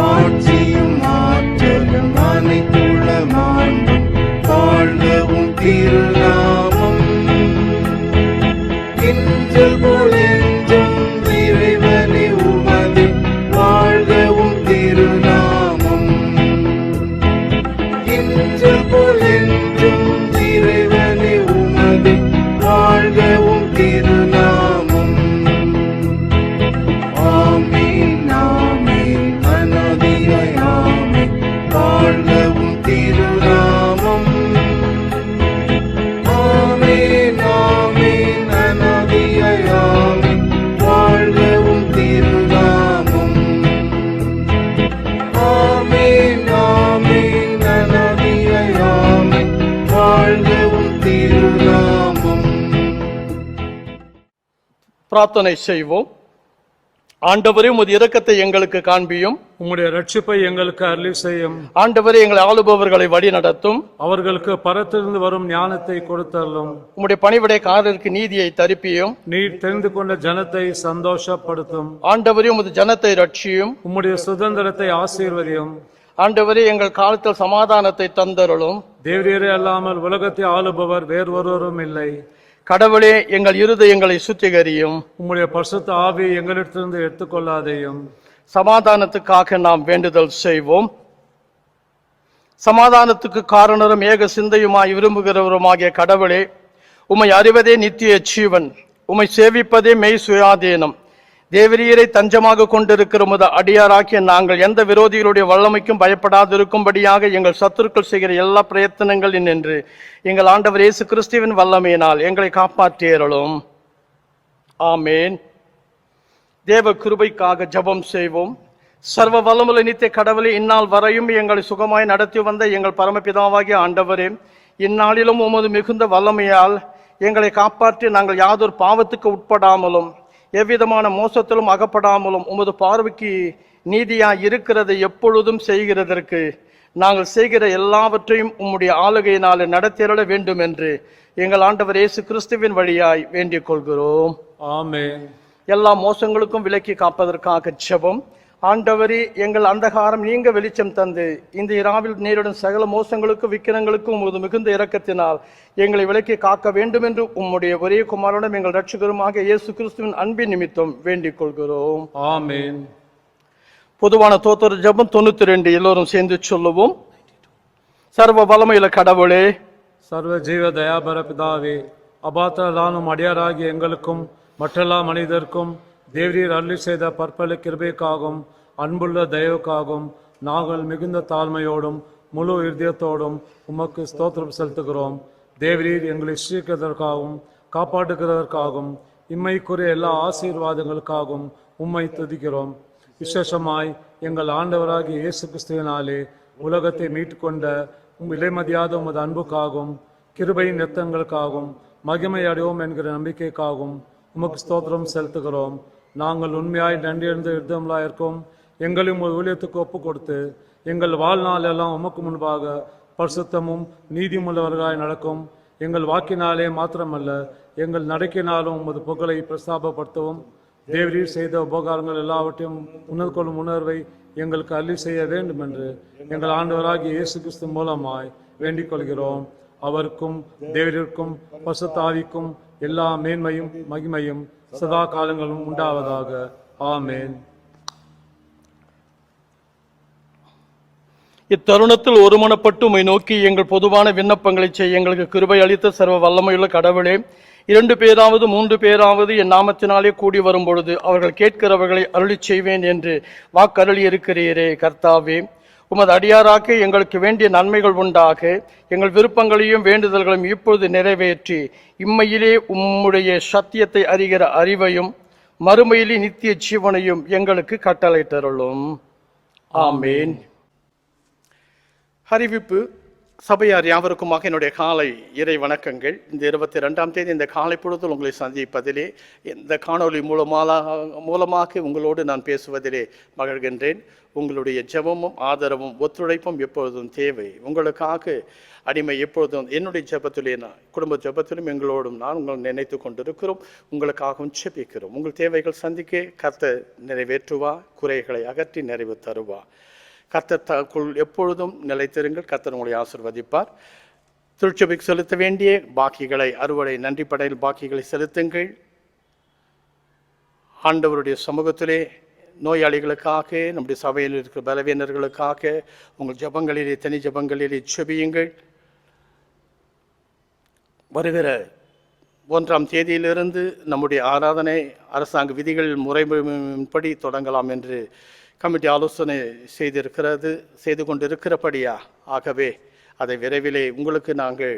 G: ஆட்சியும் ஆற்றலும் அனைத்துள்ள மாண்பும் வாழ்கவும் திருநாமம் கிஞ்சல் போல் என்றும் இறைவனே உமது வாழ்கவும் திருநாமம் கிஞ்சல் போல் என்றும் இறைவனே உமது வாழ்கவும் திருநாமம் ஆமென் ஆமென் அநாதியாய் ஆமென் வாழ்கவும் திருநாமம் ஆமென் ஆமென் அநாதியாய் ஆமென் வாழ்கவும் திருநாமம் ஆமென் ஆமென் அநாதியாய் ஆமென் வாழ்கவும் திருநாமம்.
A: பிரார்த்தனை செய்வோம். ஆண்டவரே உமது இரக்கத்தை எங்களுக்கு காண்பியும்.
B: உம்முடைய ரட்சிப்பை எங்களுக்கு அருளி செய்யும்.
A: ஆண்டவரே எங்களை ஆளுபவர்களை வழி நடத்தும்.
B: அவர்களுக்கு பரத்திலிருந்து வரும் ஞானத்தை கொடுத்தள்ளும்.
A: உம்முடைய பணிவிடைக்காரருக்கு நீதியை தரிப்பியும்.
B: நீர் தெரிந்து கொண்ட ஜனத்தை சந்தோஷப்படுத்தும்.
A: ஆண்டவரே உமது ஜனத்தை ரட்சியும்.
B: உம்முடைய சுதந்திரத்தை ஆசீர்வதியும்.
A: ஆண்டவரே எங்கள் காலத்தில் சமாதானத்தை தந்தருளும்.
B: தேவரீரே அல்லாமல் உலகத்தை ஆளுபவர் வேறொருவரும் இல்லை.
A: கடவுளே எங்கள் இருதயங்களை சுத்திகரியும்.
B: உம்முடைய பரிசுத்த ஆவியை எங்களிடத்திலிருந்து எடுத்துக்கொள்ளாதேயும்.
A: சமாதானத்துக்காக நாம் வேண்டுதல் செய்வோம். சமாதானத்துக்கு காரணரும் ஏக சிந்தையுமாய் விரும்புகிறவருமாகிய கடவுளே, உம்மை அறிவதே நித்திய ஜீவன், உம்மை சேவிப்பதே மெய் சுயாதீனம். தேவரீரை தஞ்சமாக கொண்டிருக்கிற உமது அடியாராக்கிய நாங்கள் எந்த விரோதிகளுடைய வல்லமைக்கும் பயப்படாதிருக்கும்படியாக எங்கள் சத்துருக்கள் செய்கிற எல்லா பிரயத்தனங்களில் நின்று எங்கள் ஆண்டவர் இயேசு கிறிஸ்துவின் வல்லமையினால் எங்களை காப்பாற்றியருளும். ஆமேன். தேவ கிருபைக்காக ஜெபம் செய்வோம். சர்வ வல்லமுள்ள நித்திய கடவுளே, இந்நாள் வரையும் எங்களை சுகமாய் நடத்தி வந்த எங்கள் பரமபிதாவாகிய ஆண்டவரே, இந்நாளிலும் உமது மிகுந்த வல்லமையால் எங்களை காப்பாற்றி நாங்கள் யாதொரு பாவத்துக்கு உட்படாமலும் எவ்விதமான மோசத்திலும் அகப்படாமலும் உமது பார்வைக்கு நீதியாய் இருக்கிறதை எப்பொழுதும் செய்கிறதற்கு நாங்கள் செய்கிற எல்லாவற்றையும் உம்முடைய ஆளுகையினாலே நடத்திட வேண்டும் என்று எங்கள் ஆண்டவர் இயேசு கிறிஸ்துவின் வழியாய் வேண்டிக் கொள்கிறோம்.
B: ஆமென்.
A: எல்லா மோசங்களுக்கும் விலக்கி காப்பதற்காக ஜெபம். ஆண்டவரே, எங்கள் அந்தகாரம் நீங்க வெளிச்சம் தந்து இந்த இரவில் நேரிடும் சகல மோசங்களுக்கும் விக்கிரங்களுக்கும் உமது மிகுந்த இரக்கத்தினால் எங்களை விலக்கி காக்க வேண்டும் என்று உம்முடைய ஒரே குமாரனும் எங்கள் இரட்சகருமாக இயேசு கிறிஸ்துவின் அன்பின் நிமித்தம் வேண்டிக் கொள்கிறோம்.
B: ஆமென்.
A: பொதுவான தோத்திர ஜெபம் 92 எல்லோரும் சேர்ந்து சொல்லுவோம். சர்வ வல்லமையுள்ள கடவுளே,
B: சர்வ ஜீவ தயாபர பிதாவே, அபாத்திரலானும் அடியாராகிய எங்களுக்கும் மற்றெல்லா மனிதர்க்கும் தேவரீர் அருளி செய்த பற்பல கிருபைக்காகவும் அன்புள்ள தயவுக்காகவும் நாங்கள் மிகுந்த தாழ்மையோடும் முழு இருதயத்தோடும் உமக்கு ஸ்தோத்திரம் செலுத்துகிறோம். தேவரீர் எங்களை ஸ்ரீக்கிறதற்காகவும் காப்பாற்றுகிறதற்காகவும் இம்மைக்குரிய எல்லா ஆசீர்வாதங்களுக்காகவும் உம்மை துதிக்கிறோம். விசேஷமாய் எங்கள் ஆண்டவராகிய இயேசு கிறிஸ்துவினாலே உலகத்தை மீட்டுக்கொண்ட விலைமதியாத உமது அன்புக்காகவும் கிருபையின் இரத்தங்களுக்காகவும் மகிமை அடைவோம் என்கிற நம்பிக்கைக்காகவும் உமக்கு ஸ்தோத்திரம் செலுத்துகிறோம். நாங்கள் உண்மையாய் நன்றியறிந்த யுத்தங்களாக இருக்கோம். எங்களையும் ஒரு ஊழியத்துக்கு ஒப்பு கொடுத்து எங்கள் வாழ்நாள் எல்லாம் உமக்கு முன்பாக பரிசுத்தமும் நீதியுள்ளவர்களாய் நடக்கும். எங்கள் வாக்கினாலே மாத்திரமல்ல, எங்கள் நடக்கினாலும் உமது புகழை பிரஸ்தாபப்படுத்தவும் தேவரீர் செய்த உபகாரங்கள் எல்லாவற்றையும் உணர்ந்து கொள்ளும் உணர்வை எங்களுக்கு அள்ளி செய்ய வேண்டும் என்று எங்கள் ஆண்டவராகிய இயேசு கிறிஸ்து மூலமாய் வேண்டிக் கொள்கிறோம். அவருக்கும் தேவரிற்கும் பரிசுத்த ஆவிக்கும் எல்லா மேன்மையும் மகிமையும் சதா காலங்களும் உண்டாவதாக. ஆமேன்.
A: இத்தருணத்தில் ஒருமனப்பட்டு உம்மை நோக்கி எங்கள் பொதுவான விண்ணப்பங்களை செய்ய எங்களுக்கு கிருபை அளித்த சர்வ வல்லமையுள்ள கடவுளே, 2 பேராவது 3 பேராவது என் நாமத்தினாலே கூடி வரும் பொழுது அவர்கள் கேட்கிறவர்களை அருளி செய்வேன் என்று வாக்கருளி இருக்கிறீரே. கர்த்தாவே, உமது அடியாராக எங்களுக்கு வேண்டிய நன்மைகள் உண்டாக எங்கள் விருப்பங்களையும் வேண்டுதல்களையும் இப்பொழுது நிறைவேற்றி இம்மையிலே உம்முடைய சத்தியத்தை அறிகிற அறிவையும் மறுமையிலே நித்திய ஜீவனையும் எங்களுக்கு கட்டளையிட்டருளும். ஆமேன். அறிவிப்பு. சபையார் யாவருக்குமாக என்னுடைய காலை இறை வணக்கங்கள். இந்த 22ஆம் தேதி இந்த காலை பொழுதில் உங்களை சந்திப்பதிலே, இந்த காணொலி மூலமாக உங்களோடு நான் பேசுவதிலே மகிழ்கின்றேன். உங்களுடைய ஜெபமும் ஆதரவும் ஒத்துழைப்பும் எப்பொழுதும் தேவை. உங்களுக்காக அடிமை எப்பொழுதும் என்னுடைய ஜெபத்திலே, குடும்ப ஜெபத்திலும் எங்களோடும் நான் உங்களை நினைத்து கொண்டிருக்கிறோம். உங்களுக்காகவும் ஜெபிக்கிறோம். உங்கள் தேவைகள் சந்திக்க கர்த்தர் நிறைவேற்றுவா, குறைகளை அகற்றி நிறைவு தருவா. கர்த்தருக்குள் எப்பொழுதும் நிலைத்திருங்கள். கர்த்தர் உங்களை ஆசீர்வதிப்பார். திருச்சபைக்கு செலுத்த வேண்டிய பாக்கிகளை, அறுவடை நன்றி படையில் பாக்கிகளை செலுத்துங்கள். ஆண்டவருடைய சமூகத்திலே நோயாளிகளுக்காக, நம்முடைய சபையில் இருக்கிற பலவீனர்களுக்காக உங்கள் ஜபங்களிலே, தனி ஜபங்களிலே செபியுங்கள். வருகிற 1ஆம் தேதியிலிருந்து நம்முடைய ஆராதனை அரசாங்க விதிகள் முறைப்படி தொடங்கலாம் என்று கமிட்டி ஆலோசனை செய்து கொண்டிருக்கிறபடியா. ஆகவே அதை விரைவிலே உங்களுக்கு நாங்கள்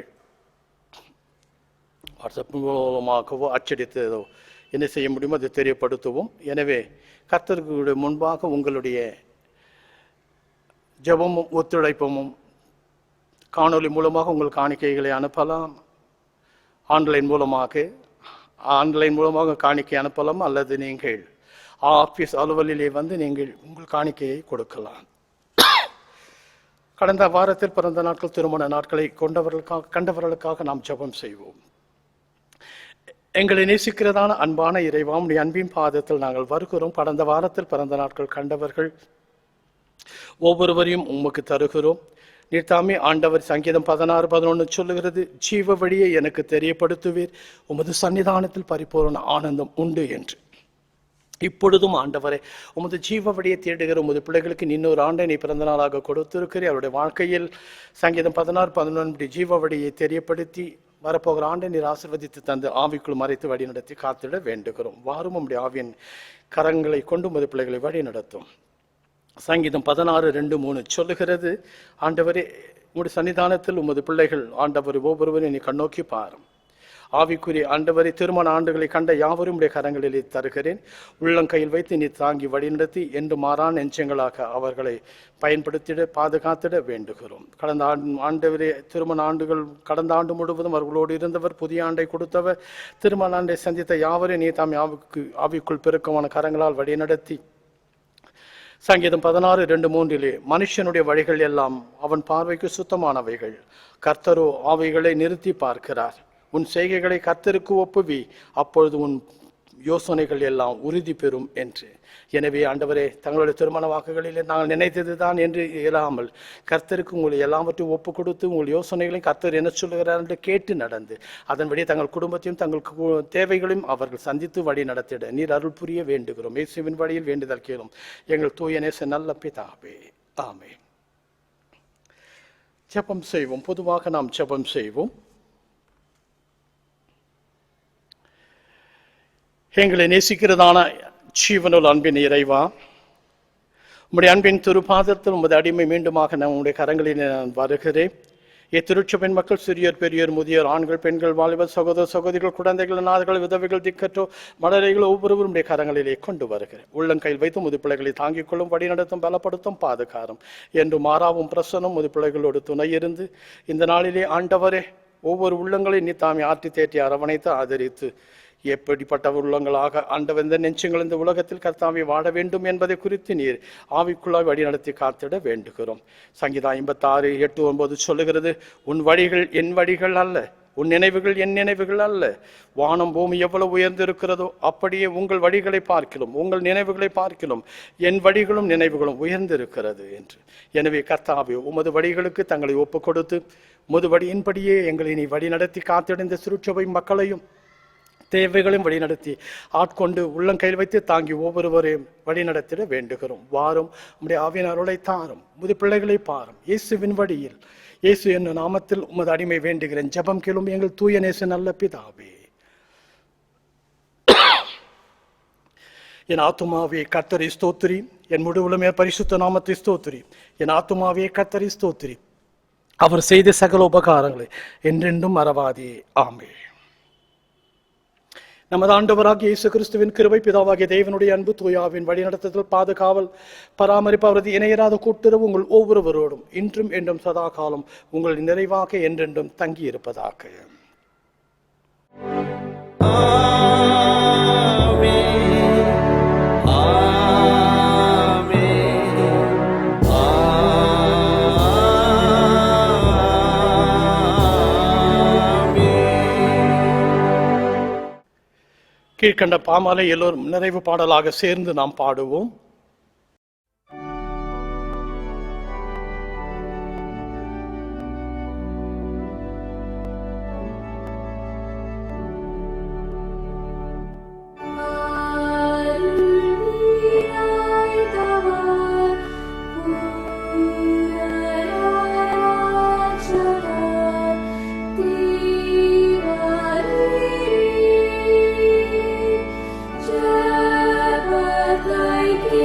A: வாட்ஸ்அப் மூலமாகவோ அச்சடித்ததோ என்ன செய்ய முடியுமோ அதை தெரியப்படுத்துவோம். எனவே கர்த்தர்களுடைய முன்பாக உங்களுடைய ஜெபமும் ஒத்துழைப்பும் காணொலி மூலமாக உங்கள் காணிக்கைகளை அனுப்பலாம். ஆன்லைன் மூலமாக காணிக்கை அனுப்பலாம். அல்லது நீங்கள் ஆஃபீஸ் அலுவலிலே வந்து நீங்கள் உங்கள் காணிக்கையை கொடுக்கலாம். கடந்த வாரத்தில் பிறந்த நாட்கள், திருமண நாட்களை கண்டவர்களுக்காக நாம் ஜெபம் செய்வோம். எங்களை நேசிக்கிறதான அன்பான இறைவா, உம்முடைய அன்பின் பாதத்தில் நாங்கள் வருகிறோம். கடந்த வாரத்தில் பிறந்த நாட்கள் கண்டவர்கள் ஒவ்வொருவரையும் உமக்கு தருகிறோம். நீர் தாமே ஆண்டவர் சங்கீதம் 16:11 சொல்லுகிறது, ஜீவ வழியை எனக்கு தெரியப்படுத்துவீர், உமது சன்னிதானத்தில் பரிபூரண ஆனந்தம் உண்டு என்று. இப்பொழுதும் ஆண்டவரே, உமது ஜீவ வழியை தேடுகிற உமது பிள்ளைகளுக்கு இன்னொரு ஆண்டை நீ பிறந்த நாளாக கொடுத்திருக்கிறீர். அவருடைய வாழ்க்கையில் சங்கீதம் 16:11 ஜீவ வழியை தெரியப்படுத்தி வரப்போகிற ஆண்டை நீர் ஆசீர்வதித்து தந்து ஆவிக்குள் மறைத்து வழி நடத்தி காத்திட வேண்டுகிறோம். வாரும் உம்முடைய ஆவியின் கரங்களை கொண்டு உமது பிள்ளைகளை வழி நடத்தும். சங்கீதம் 16:2-3 சொல்லுகிறது, ஆண்டவரே உம்முடைய சன்னிதானத்தில் உமது பிள்ளைகள் ஆண்டவர் ஒவ்வொருவரும் நீ கண்ணோக்கி பாரும். ஆவிக்குரிய ஆண்டவரை திருமண ஆண்டுகளை கண்ட யாவரும் உடைய கரங்களிலே தருகிறேன். உள்ளங்கையில் வைத்து நீ தாங்கி வழிநடத்தி என்று மாறான நெஞ்சங்களாக அவர்களை பயன்படுத்திட பாதுகாத்திட வேண்டுகிறோம். கடந்த ஆண்டவரே திருமண ஆண்டுகள் கடந்த ஆண்டு முழுவதும் அவர்களோடு இருந்தவர், புதிய ஆண்டை கொடுத்தவர், திருமண ஆண்டை சந்தித்த யாவரையும் நீ தாம் ஆவிக்குள் பெருக்கமான கரங்களால் வழிநடத்தி சங்கீதம் 16:2-3 மனுஷனுடைய வழிகள் எல்லாம் அவன் பார்வைக்கு சுத்தமானவைகள், கர்த்தரோ அவைகளை நிறுத்தி பார்க்கிறார். உன் செய்கைகளை கர்த்தருக்கு ஒப்புவி, அப்பொழுது உன் யோசனைகள் எல்லாம் உறுதி பெறும் என்று. எனவே ஆண்டவரே, தங்களுடைய திருமண வாக்குகளிலே நாங்கள் நினைத்தது தான் என்று இயலாமல் கர்த்தருக்கு உங்களை எல்லாவற்றையும் ஒப்பு கொடுத்து உங்கள் யோசனைகளையும் கர்த்தர் என்ன சொல்லுகிறார் என்று கேட்டு நடந்து அதன்படி தங்கள் குடும்பத்தையும் தங்கள் தேவைகளையும் அவர்கள் சந்தித்து வழி நடத்திட நீர் அருள் புரிய வேண்டுகிறோம். இயேசுவின் வழியில் வேண்டுதல் கேளும் எங்கள் தூய நேச நல்ல பிதாவே, ஆமென். ஜெபம் செய்வோம். பொதுவாக நாம் ஜெபம் செய்வோம். எங்களை நேசிக்கிறதான ஜீவனுள்ள அன்பின் இறைவா, உம்முடைய அன்பின் திருப்பாதத்தில் உமது அடிமை மீண்டுமாக நான் உங்களுடைய கரங்களில் நான் வருகிறேன். திருச்சபையின் மக்கள் சிறியோர் பெரியோர் முதியோர் ஆண்கள் பெண்கள் வாலிபர் சகோதர சகோதரிகள் குழந்தைகள் அநாதைகள் விதவைகள் திக்கற்றோ மலரைகள் ஒவ்வொருவரும் உடைய கரங்களிலே கொண்டு வருகிறேன். உள்ளங்கையில் வைத்து முது பிள்ளைகளை தாங்கிக் கொள்ளும், வழி நடத்தும், பலப்படுத்தும், பாதுகாரும் என்று மாறாவும் பிரசனம் முது பிள்ளைகளோடு துணை இருந்து இந்த நாளிலே ஆண்டவரே ஒவ்வொரு உள்ளங்களையும் நீ தாமே ஆற்றி தேற்றி அரவணைத்து ஆதரித்து எப்படிப்பட்ட உள்ளங்களாக ஆண்டவந்த நெஞ்சங்கள் இந்த உலகத்தில் கர்த்தாவை வாழ வேண்டும் என்பதை குறித்து நீர் ஆவிக்குள்ளாய் வழி நடத்தி காத்திட வேண்டுகிறோம். சங்கீதம் 56:8-9 சொல்லுகிறது, உன் வழிகள் என் வழிகள் அல்ல, உன் நினைவுகள் என் நினைவுகள் அல்ல. வானம் பூமி எவ்வளவு உயர்ந்திருக்கிறதோ அப்படியே உங்கள் வழிகளை பார்க்கிறோம், உங்கள் நினைவுகளை பார்க்கிறோம், என் வழிகளும் நினைவுகளும் உயர்ந்திருக்கிறது என்று. எனவே கர்த்தாவே உமது வழிகளுக்கு தங்களை ஒப்பு கொடுத்து உமது வழியின்படியே எங்களை நீ வழி நடத்தி காத்திட திருச்சபை மக்களையும் தேவைகளையும் வழிநடத்தி ஆட்கொண்டு உள்ளங்கையில் வைத்து தாங்கி ஒவ்வொருவரையும் வழிநடத்திட வேண்டுகிறோம். வாரும் உம்முடைய ஆவியின் அருளை தாரும், முது பிள்ளைகளை பாரும். இயேசுவின் வழியில் இயேசு என்னும் நாமத்தில் உமது அடிமை வேண்டுகிறேன். ஜெபம் கேளும் எங்கள் தூய நேச நல்ல பிதாவே. என் ஆத்துமாவே கர்த்தரை ஸ்தோத்திரி, என் முழுவலுமே பரிசுத்த நாமத்தை ஸ்தோத்திரி. என் ஆத்துமாவே கர்த்தரை ஸ்தோத்திரி, அவர் செய்த சகல உபகாரங்களை என்றென்றும் மறவாதே. ஆமென். நமது ஆண்டவராகிய இயேசு கிறிஸ்துவின் கிருபை, பிதாவாகிய தேவனுடைய அன்பு, தூயாவின் வழிநடத்துதல், பாதுகாவல், பராமரிப்பு, அவரது இணையராத கூட்டுறவு உங்கள் ஒவ்வொருவரோடும் இன்றும் என்றும் சதா காலம் உங்கள் நிறைவாக என்றென்றும் தங்கி இருப்பதாக. கீழ்கண்ட பாமாலை எல்லோரும் நிறைவு பாடலாக சேர்ந்து நாம் பாடுவோம்.
F: Like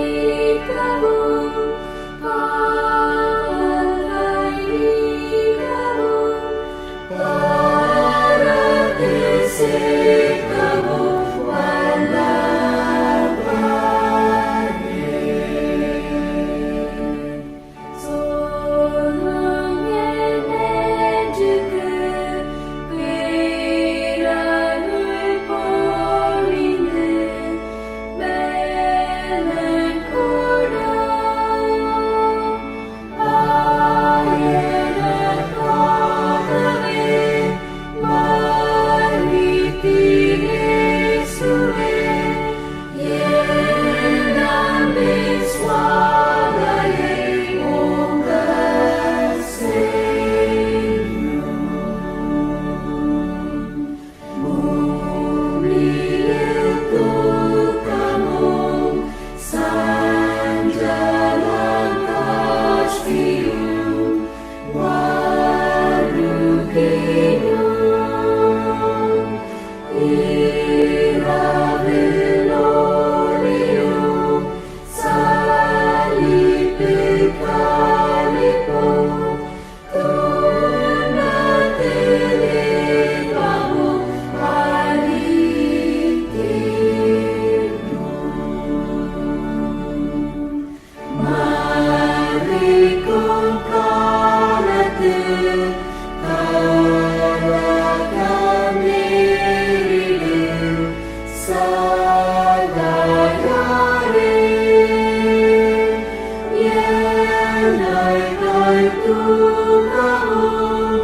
F: பெருகவும்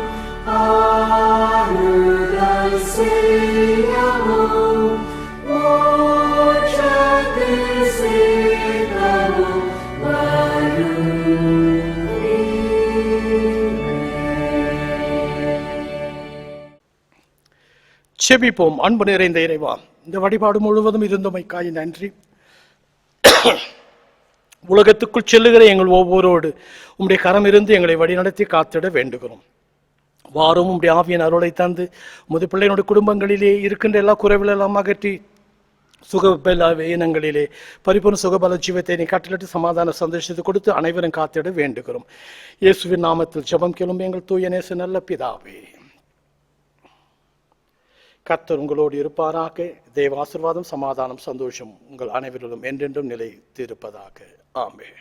F: ஆறுதல் செய்யவும் மோட்சத்தில் சேர்க்கவும்
A: செபிப்போம். அன்பு நிறைந்த இறைவா, இந்த வழிபாடு முழுவதும் இருந்தமைக்காய் நன்றி. உலகத்துக்குள் செல்லுகிற எங்கள் ஒவ்வொருவரோடு உம்முடைய கரம் இருந்து எங்களை வழிநடத்தி காத்திட வேண்டுகிறோம். வாரம் உம்முடைய ஆவியின் அருளை தந்து உமது பிள்ளையினுடைய குடும்பங்களிலே இருக்கின்ற எல்லா குறைவுகளெல்லாம் அகற்றி சுகபல இனங்களிலே பரிபூர்ண சுகபல ஜீவத்தை நீ கட்டளிட்டு சமாதான சந்தோஷத்தை கொடுத்து அனைவரும் காத்திட வேண்டுகிறோம். இயேசுவின் நாமத்தில் ஜெபம் கேளும் எங்கள் தூய நேச நல்ல பிதாவே. கர்த்தர் உங்களோடு இருப்பாராக. தேவ ஆசீர்வாதம், சமாதானம், சந்தோஷம் உங்கள் அனைவரிலும் என்றென்றும் நிலைத்திருப்பதாக. ஆமென்.